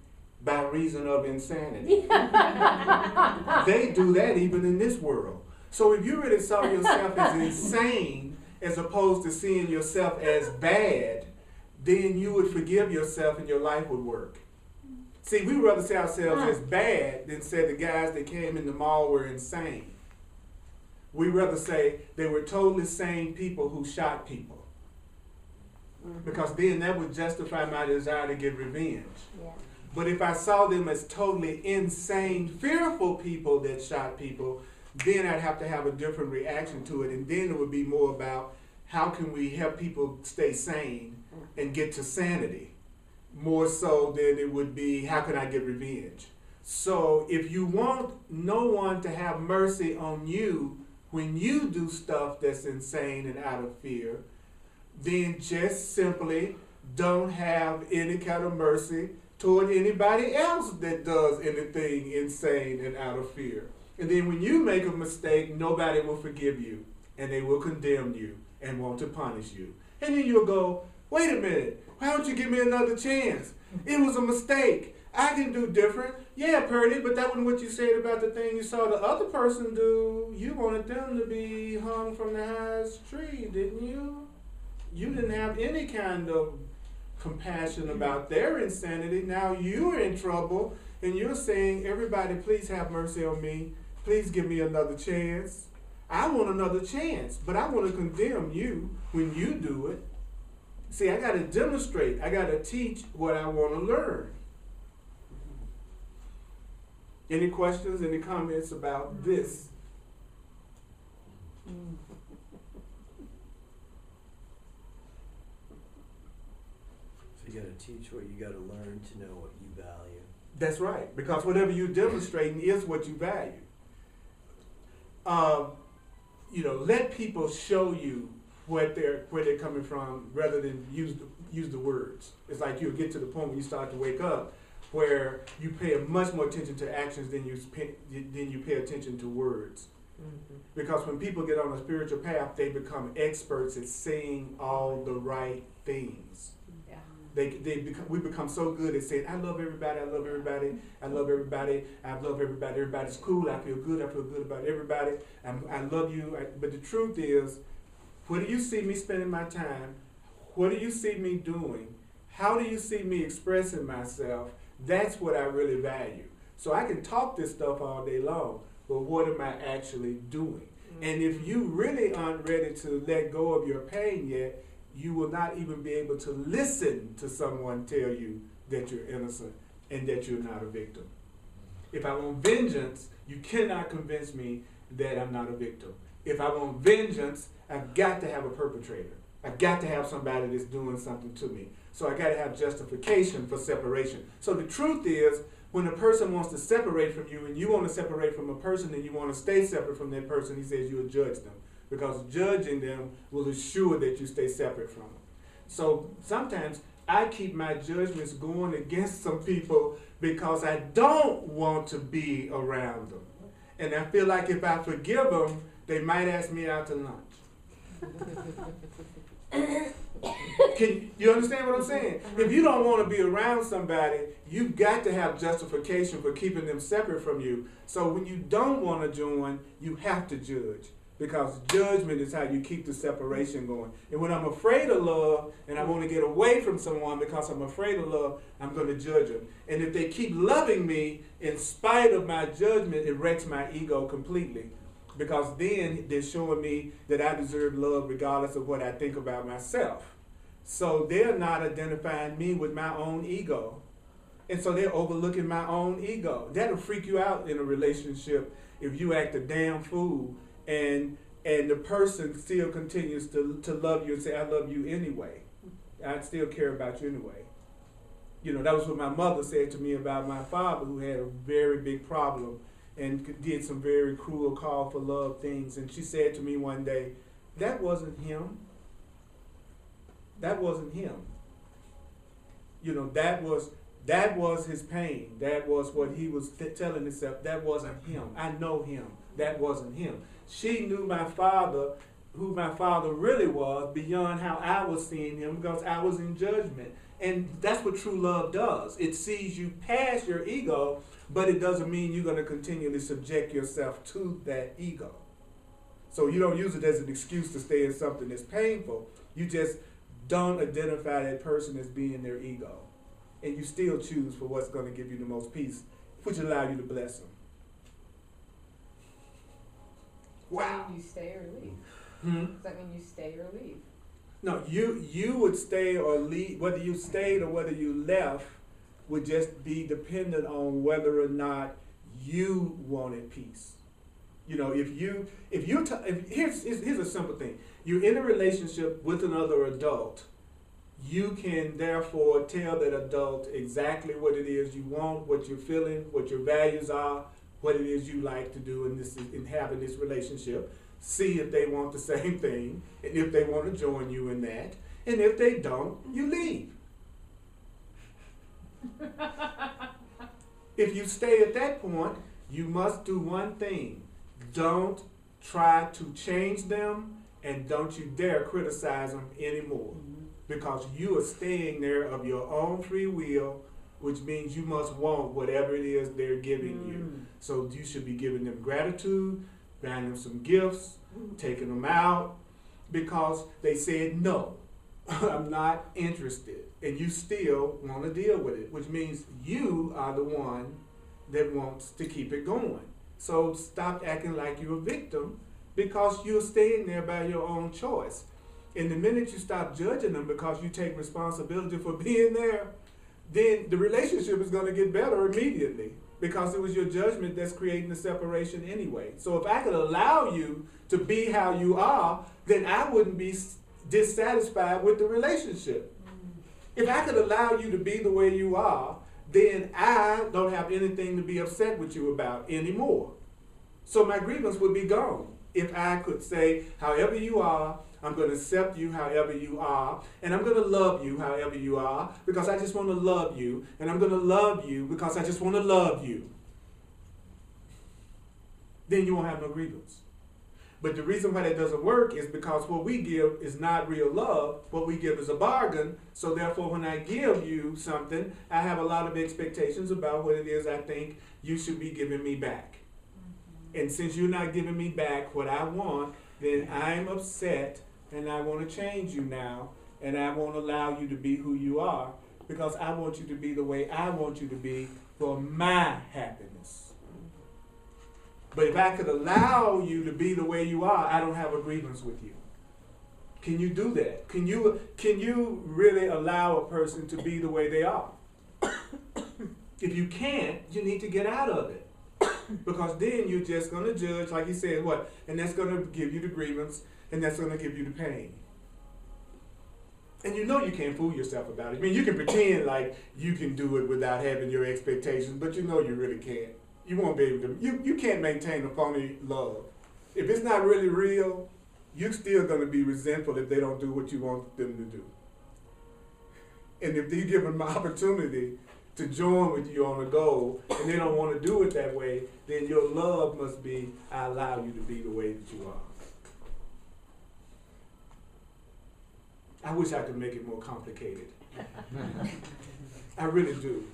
by reason of insanity. They do that even in this world. So if you really saw yourself as insane as opposed to seeing yourself as bad, then you would forgive yourself and your life would work. See, we would rather see ourselves as bad than say the guys that came in the mall were insane. We'd rather say they were totally sane people who shot people. Because then that would justify my desire to get revenge. Yeah. But if I saw them as totally insane, fearful people that shot people, then I'd have to have a different reaction to it. And then it would be more about how can we help people stay sane and get to sanity. more so than it would be, how can I get revenge? So if you want no one to have mercy on you when you do stuff that's insane and out of fear, then just simply don't have any kind of mercy toward anybody else that does anything insane and out of fear. And then when you make a mistake, nobody will forgive you, and they will condemn you and want to punish you. And then you'll go, wait a minute, why don't you give me another chance? It was a mistake. I can do different. Yeah, Purdy, but that wasn't what you said about the thing you saw the other person do. You wanted them to be hung from the highest tree, didn't you? You didn't have any kind of compassion about their insanity. Now you're in trouble, and you're saying, everybody, please have mercy on me. Please give me another chance. I want another chance, but I want to condemn you when you do it. See, I got to demonstrate. I got to teach what I want to learn. Any questions, any comments about this? So you gotta teach what you gotta learn to know what you value. That's right, because whatever you're demonstrating is what you value. Let people show you where they're coming from rather than use the words. It's like you'll get to the point where you start to wake up where you pay much more attention to actions than you pay attention to words. Mm-hmm. Because when people get on a spiritual path, they become experts at saying all the right things. Yeah. We become so good at saying, I love everybody, I love everybody, I love everybody, I love everybody, everybody's cool, I feel good about everybody, I love you. But the truth is, where do you see me spending my time? What do you see me doing? How do you see me expressing myself? That's what I really value. So I can talk this stuff all day long, but what am I actually doing? Mm-hmm. And if you really aren't ready to let go of your pain yet, you will not even be able to listen to someone tell you that you're innocent and that you're not a victim. If I want vengeance, you cannot convince me that I'm not a victim. If I want vengeance, I've got to have a perpetrator. I've got to have somebody that's doing something to me. So I got to have justification for separation. So the truth is, when a person wants to separate from you and you want to separate from a person and you want to stay separate from that person, he says you'll judge them. Because judging them will assure that you stay separate from them. So sometimes I keep my judgments going against some people because I don't want to be around them. And I feel like if I forgive them, they might ask me out to lunch. You understand what I'm saying? If you don't want to be around somebody, you've got to have justification for keeping them separate from you. So when you don't want to join, you have to judge. Because judgment is how you keep the separation going. And when I'm afraid of love and I want to get away from someone because I'm afraid of love, I'm going to judge them. And if they keep loving me in spite of my judgment, it wrecks my ego completely. Because then they're showing me that I deserve love regardless of what I think about myself. So they're not identifying me with my own ego. And so they're overlooking my own ego. That'll freak you out in a relationship if you act a damn fool and the person still continues to love you and say, I love you anyway. I still care about you anyway. You know, that was what my mother said to me about my father, who had a very big problem and did some very cruel call for love things. And she said to me one day, that wasn't him. That wasn't him. You know, that was his pain. That was what he was telling himself. That wasn't him. I know him. That wasn't him. She knew my father, who my father really was, beyond how I was seeing him, because I was in judgment. And that's what true love does. It sees you past your ego, but it doesn't mean you're going to continually subject yourself to that ego. So you don't use it as an excuse to stay in something that's painful. You just don't identify that person as being their ego. And you still choose for what's going to give you the most peace, which will allow you to bless them. Wow. Does that mean you stay or leave? Does that mean you stay or leave? No, you would stay or leave. Whether you stayed or whether you left would just be dependent on whether or not you wanted peace. You know, here's a simple thing. You're in a relationship with another adult. you can therefore tell that adult exactly what it is you want, what you're feeling, what your values are, what it is you like to do in having this relationship. See if they want the same thing, and if they want to join you in that. And if they don't, you leave. If you stay at that point, you must do one thing. Don't try to change them, and don't you dare criticize them anymore. Because you are staying there of your own free will, which means you must want whatever it is they're giving you. So you should be giving them gratitude, buying them some gifts, taking them out, because they said no. I'm not interested, and you still want to deal with it, which means you are the one that wants to keep it going. So stop acting like you're a victim, because you're staying there by your own choice. And the minute you stop judging them because you take responsibility for being there, then the relationship is going to get better immediately, because it was your judgment that's creating the separation anyway. So if I could allow you to be how you are, then I wouldn't be dissatisfied with the relationship. If I could allow you to be the way you are, then I don't have anything to be upset with you about anymore. So my grievance would be gone. If I could say, however you are, I'm going to accept you however you are, and I'm going to love you however you are, because I just want to love you, and I'm going to love you because I just want to love you. Then you won't have no grievance. But the reason why that doesn't work is because what we give is not real love. What we give is a bargain. So therefore, when I give you something, I have a lot of expectations about what it is I think you should be giving me back. And since you're not giving me back what I want, then I'm upset, and I want to change you now, and I won't allow you to be who you are, because I want you to be the way I want you to be for my happiness. But if I could allow you to be the way you are, I don't have a grievance with you. Can you do that? Can you really allow a person to be the way they are? If you can't, you need to get out of it. Because then you're just going to judge, like he said, what? And that's going to give you the grievance, and that's going to give you the pain. And you know you can't fool yourself about it. I mean, you can pretend like you can do it without having your expectations, but you know you really can't. You won't be able to. You can't maintain a phony love. If it's not really real, you're still going to be resentful if they don't do what you want them to do. And if you give them an opportunity to join with you on a goal, and they don't want to do it that way, then your love must be, I allow you to be the way that you are. I wish I could make it more complicated. I really do.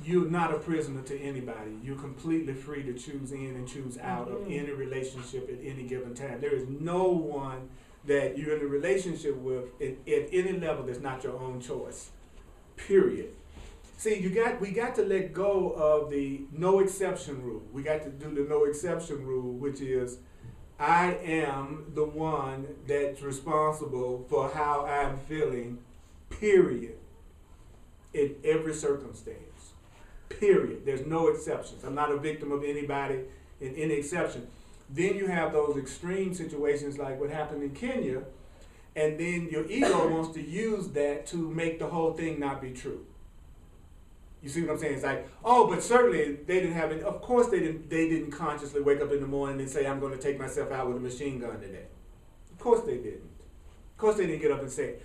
You're not a prisoner to anybody. You're completely free to choose in and choose out of any relationship at any given time. There is no one that you're in a relationship with at any level that's not your own choice. Period. See, we got to let go of the no exception rule. We got to do the no exception rule, which is I am the one that's responsible for how I'm feeling, period, in every circumstance. Period. There's no exceptions. I'm not a victim of anybody in any exception. Then you have those extreme situations like what happened in Kenya, and then your ego wants to use that to make the whole thing not be true. You see what I'm saying? It's like, oh, but certainly they didn't have it. Of course they didn't consciously wake up in the morning and say, I'm going to take myself out with a machine gun today. Of course they didn't. Of course they didn't get up and say,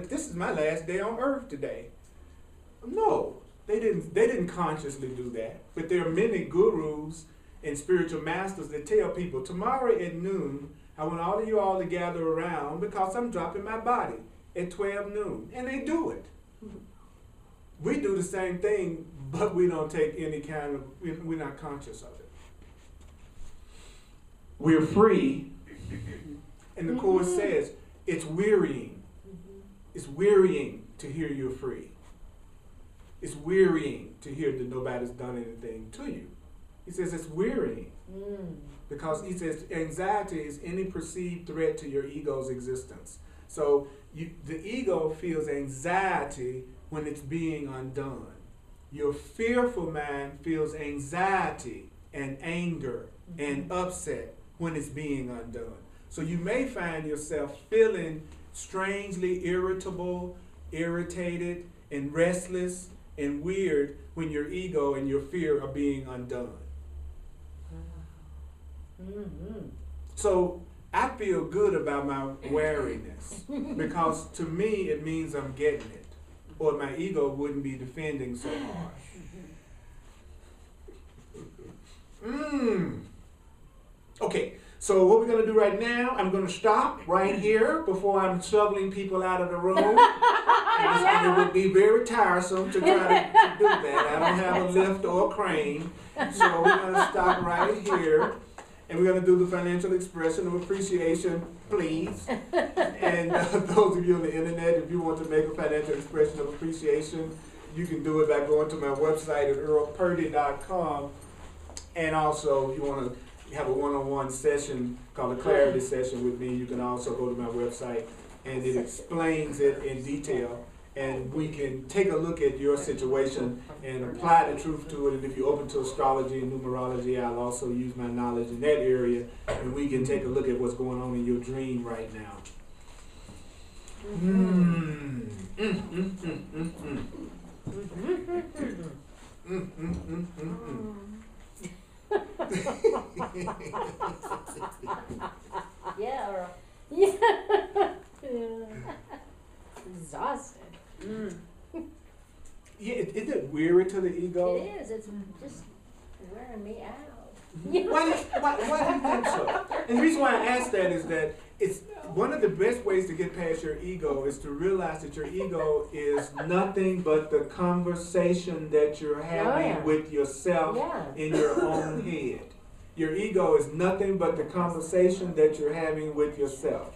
this is my last day on earth today. No. They didn't consciously do that. But there are many gurus and spiritual masters that tell people, tomorrow at noon, I want all of you all to gather around because I'm dropping my body at 12 noon. And they do it. We do the same thing, but we don't take any kind of, we're not conscious of it. We're free. And the Course says, it's wearying. It's wearying to hear you're free. It's wearying to hear that nobody's done anything to you. He says it's wearying. Because he says anxiety is any perceived threat to your ego's existence. So the ego feels anxiety when it's being undone. Your fearful mind feels anxiety and anger and upset when it's being undone. So you may find yourself feeling strangely irritable irritated and restless and weird when your ego and your fear are being undone. Mm-hmm. So I feel good about my wariness because to me it means I'm getting it, or my ego wouldn't be defending so hard. Okay, so what we're going to do right now, I'm going to stop right here before I'm shoveling people out of the room. And it would be very tiresome to try to do that. I don't have a lift or a crane. So we're going to stop right here. And we're going to do the financial expression of appreciation, please. And those of you on the internet, if you want to make a financial expression of appreciation, you can do it by going to my website at earlpurdy.com. And also, if you want to have a one-on-one session called a clarity session with me, you can also go to my website, and it explains it in detail. And we can take a look at your situation and apply the truth to it. And if you're open to astrology and numerology, I'll also use my knowledge in that area, and we can take a look at what's going on in your dream right now. Yeah, Earl. Yeah. Exhausted. Yeah, isn't it weary to the ego? It is. It's just wearing me out. Why do you think so? And the reason why I ask that is that it's one of the best ways to get past your ego is to realize that your ego is nothing but the conversation that you're having with yourself in your own head. Your ego is nothing but the conversation that you're having with yourself.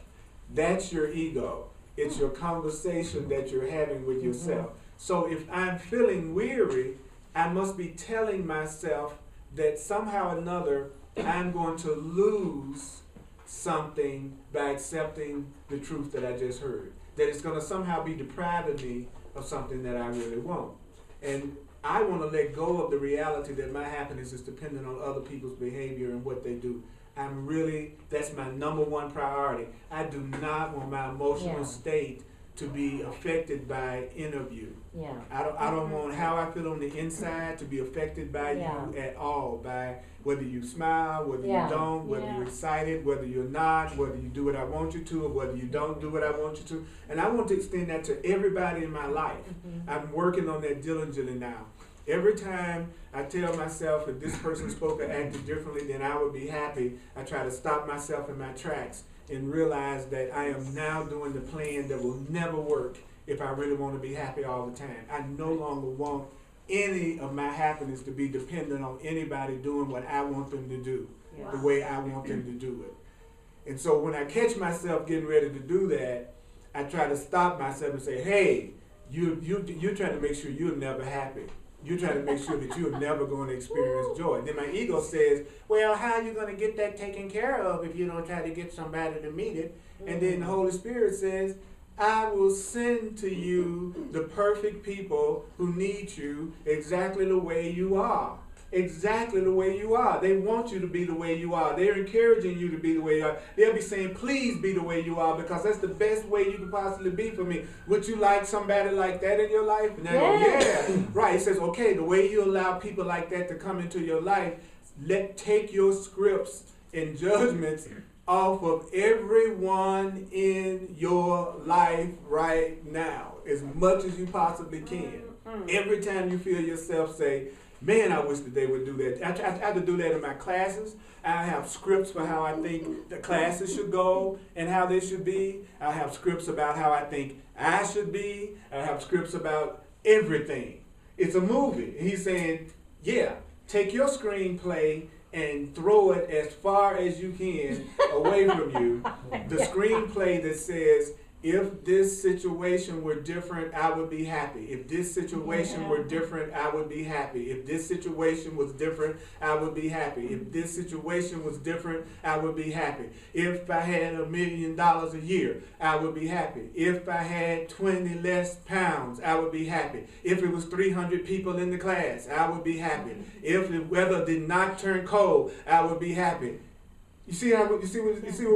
That's your ego. It's your conversation that you're having with yourself. So if I'm feeling weary, I must be telling myself that somehow or another I'm going to lose something by accepting the truth that I just heard. That it's going to somehow be depriving me of something that I really want. And I want to let go of the reality that my happiness is dependent on other people's behavior and what they do. That's my number one priority. I do not want my emotional state to be affected by interview. I don't want how I feel on the inside to be affected by you at all, by whether you smile, whether you don't, whether you're excited, whether you're not, whether you do what I want you to, or whether you don't do what I want you to. And I want to extend that to everybody in my life. I'm working on that diligently now. Every time I tell myself if this person spoke or acted differently, then I would be happy, I try to stop myself in my tracks and realize that I am now doing the plan that will never work if I really want to be happy all the time. I no longer want any of my happiness to be dependent on anybody doing what I want them to do, the way I want them to do it. And so when I catch myself getting ready to do that, I try to stop myself and say, hey, you're trying to make sure you're never happy. You're trying to make sure that you're never going to experience joy. Then my ego says, well, how are you going to get that taken care of if you don't try to get somebody to meet it? And then the Holy Spirit says, I will send to you the perfect people who need you exactly the way you are. Exactly the way you are. They want you to be the way you are. They're encouraging you to be the way you are. They'll be saying, please be the way you are, because that's the best way you could possibly be for me. Would you like somebody like that in your life? And they go, yeah. Right. It says, okay, the way you allow people like that to come into your life, take your scripts and judgments off of everyone in your life right now, as much as you possibly can. Every time you feel yourself say, man, I wish that they would do that. I have to do that in my classes. I have scripts for how I think the classes should go and how they should be. I have scripts about how I think I should be. I have scripts about everything. It's a movie. He's saying, yeah, take your screenplay and throw it as far as you can away from you. The screenplay that says, if this situation were different, I would be happy. If this situation were different, I would be happy. If this situation was different, I would be happy. If this situation was different, I would be happy. If I had $1 million a year, I would be happy. If I had 20 less pounds, I would be happy. If it was 300 people in the class, I would be happy. If the weather did not turn cold, I would be happy. You see what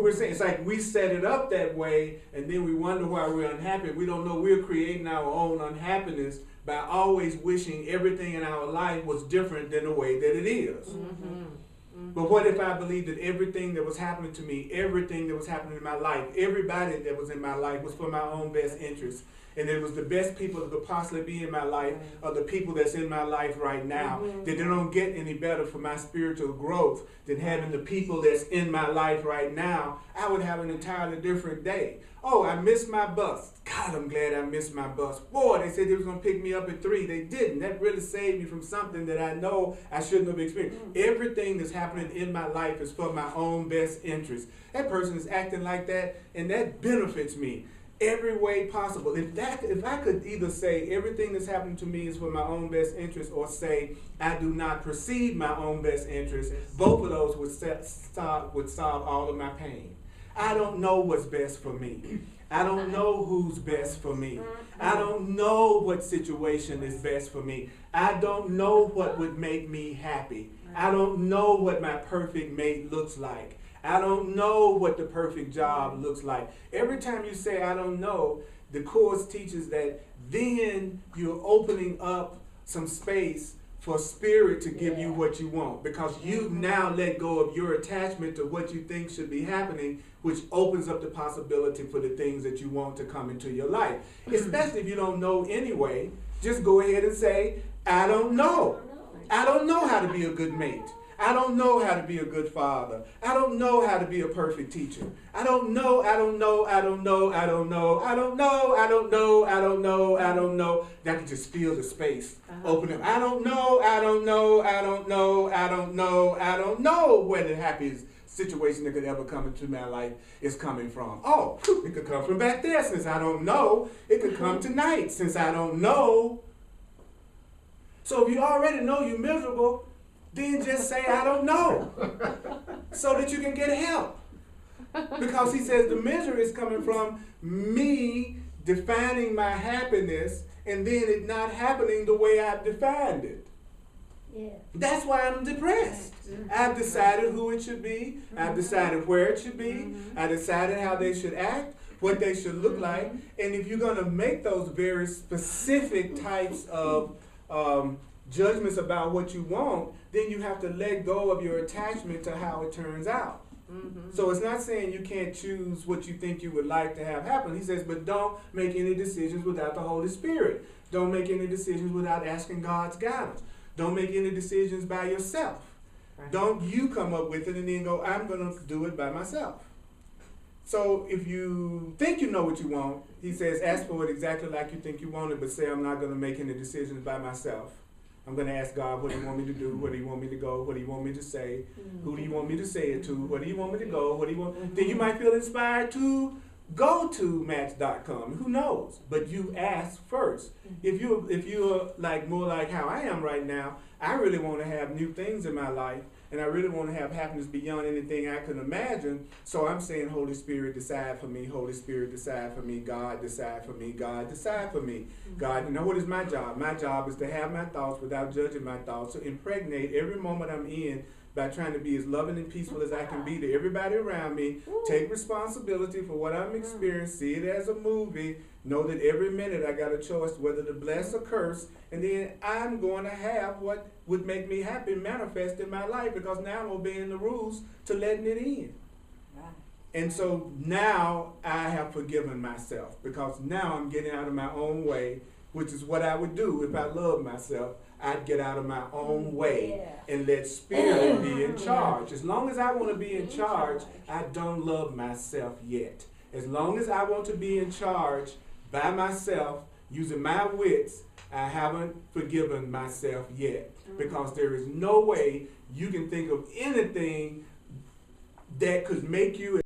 we're saying? It's like we set it up that way, and then we wonder why we're unhappy. We don't know we're creating our own unhappiness by always wishing everything in our life was different than the way that it is. But what if I believed that everything that was happening to me, everything that was happening in my life, everybody that was in my life was for my own best interest? And it was the best people that could possibly be in my life are the people that's in my life right now. That they don't get any better for my spiritual growth than having the people that's in my life right now. I would have an entirely different day. Oh, I missed my bus. God, I'm glad I missed my bus. Boy, they said they was going to pick me up at 3. They didn't. That really saved me from something that I know I shouldn't have experienced. Everything that's happening in my life is for my own best interest. That person is acting like that, and that benefits me every way possible. If I could either say everything that's happening to me is for my own best interest, or say I do not perceive my own best interest, both of those would solve all of my pain. I don't know what's best for me. I don't know who's best for me. I don't know what situation is best for me. I don't know what would make me happy. I don't know what my perfect mate looks like. I don't know what the perfect job looks like. Every time you say I don't know, the Course teaches that then you're opening up some space for Spirit to give you what you want, because you now let go of your attachment to what you think should be happening, which opens up the possibility for the things that you want to come into your life. Especially if you don't know anyway, just go ahead and say, I don't know. I don't know how to be a good mate. I don't know how to be a good father. I don't know how to be a perfect teacher. I don't know. I don't know. I don't know. I don't know. I don't know. I don't know. I don't know. I don't know. I can just feel the space open up. I don't know. I don't know. I don't know. I don't know. I don't know where the happiest situation that could ever come into my life is coming from. Oh, it could come from back there since I don't know. It could come tonight since I don't know. So if you already know you're miserable, then just say, I don't know, so that you can get help. Because he says the misery is coming from me defining my happiness and then it not happening the way I've defined it. Yeah. That's why I'm depressed. I've decided who it should be. I've decided where it should be. I decided how they should act, what they should look like. And if you're going to make those very specific types of judgments about what you want, then you have to let go of your attachment to how it turns out. So it's not saying you can't choose what you think you would like to have happen. He says, but don't make any decisions without the Holy Spirit. Don't make any decisions without asking God's guidance. Don't make any decisions by yourself. Don't you come up with it and then go, I'm going to do it by myself. So if you think you know what you want, he says, ask for it exactly like you think you want it, but say, I'm not going to make any decisions by myself. I'm going to ask God, what do you want me to do? Where do you want me to go? What do you want me to say? Who do you want me to say it to? Where do you want me to go? What do you want? Then you might feel inspired to go to Match.com. Who knows? But you ask first. If you're like more like how I am right now, I really want to have new things in my life, and I really want to have happiness beyond anything I can imagine. So I'm saying, Holy Spirit, decide for me. Holy Spirit, decide for me. God, decide for me. God, decide for me. God, you know what is my job? My job is to have my thoughts without judging my thoughts, to impregnate every moment I'm in by trying to be as loving and peaceful as I can be to everybody around me, take responsibility for what I'm experiencing, see it as a movie, know that every minute I got a choice whether to bless or curse, and then I'm going to have what would make me happy manifest in my life, because now I'm obeying the rules to letting it in. And so now I have forgiven myself, because now I'm getting out of my own way, which is what I would do if I loved myself. I'd get out of my own way and let Spirit be in charge. As long as I want to be in charge, I don't love myself yet. As long as I want to be in charge by myself, using my wits, I haven't forgiven myself yet. Because there is no way you can think of anything that could make you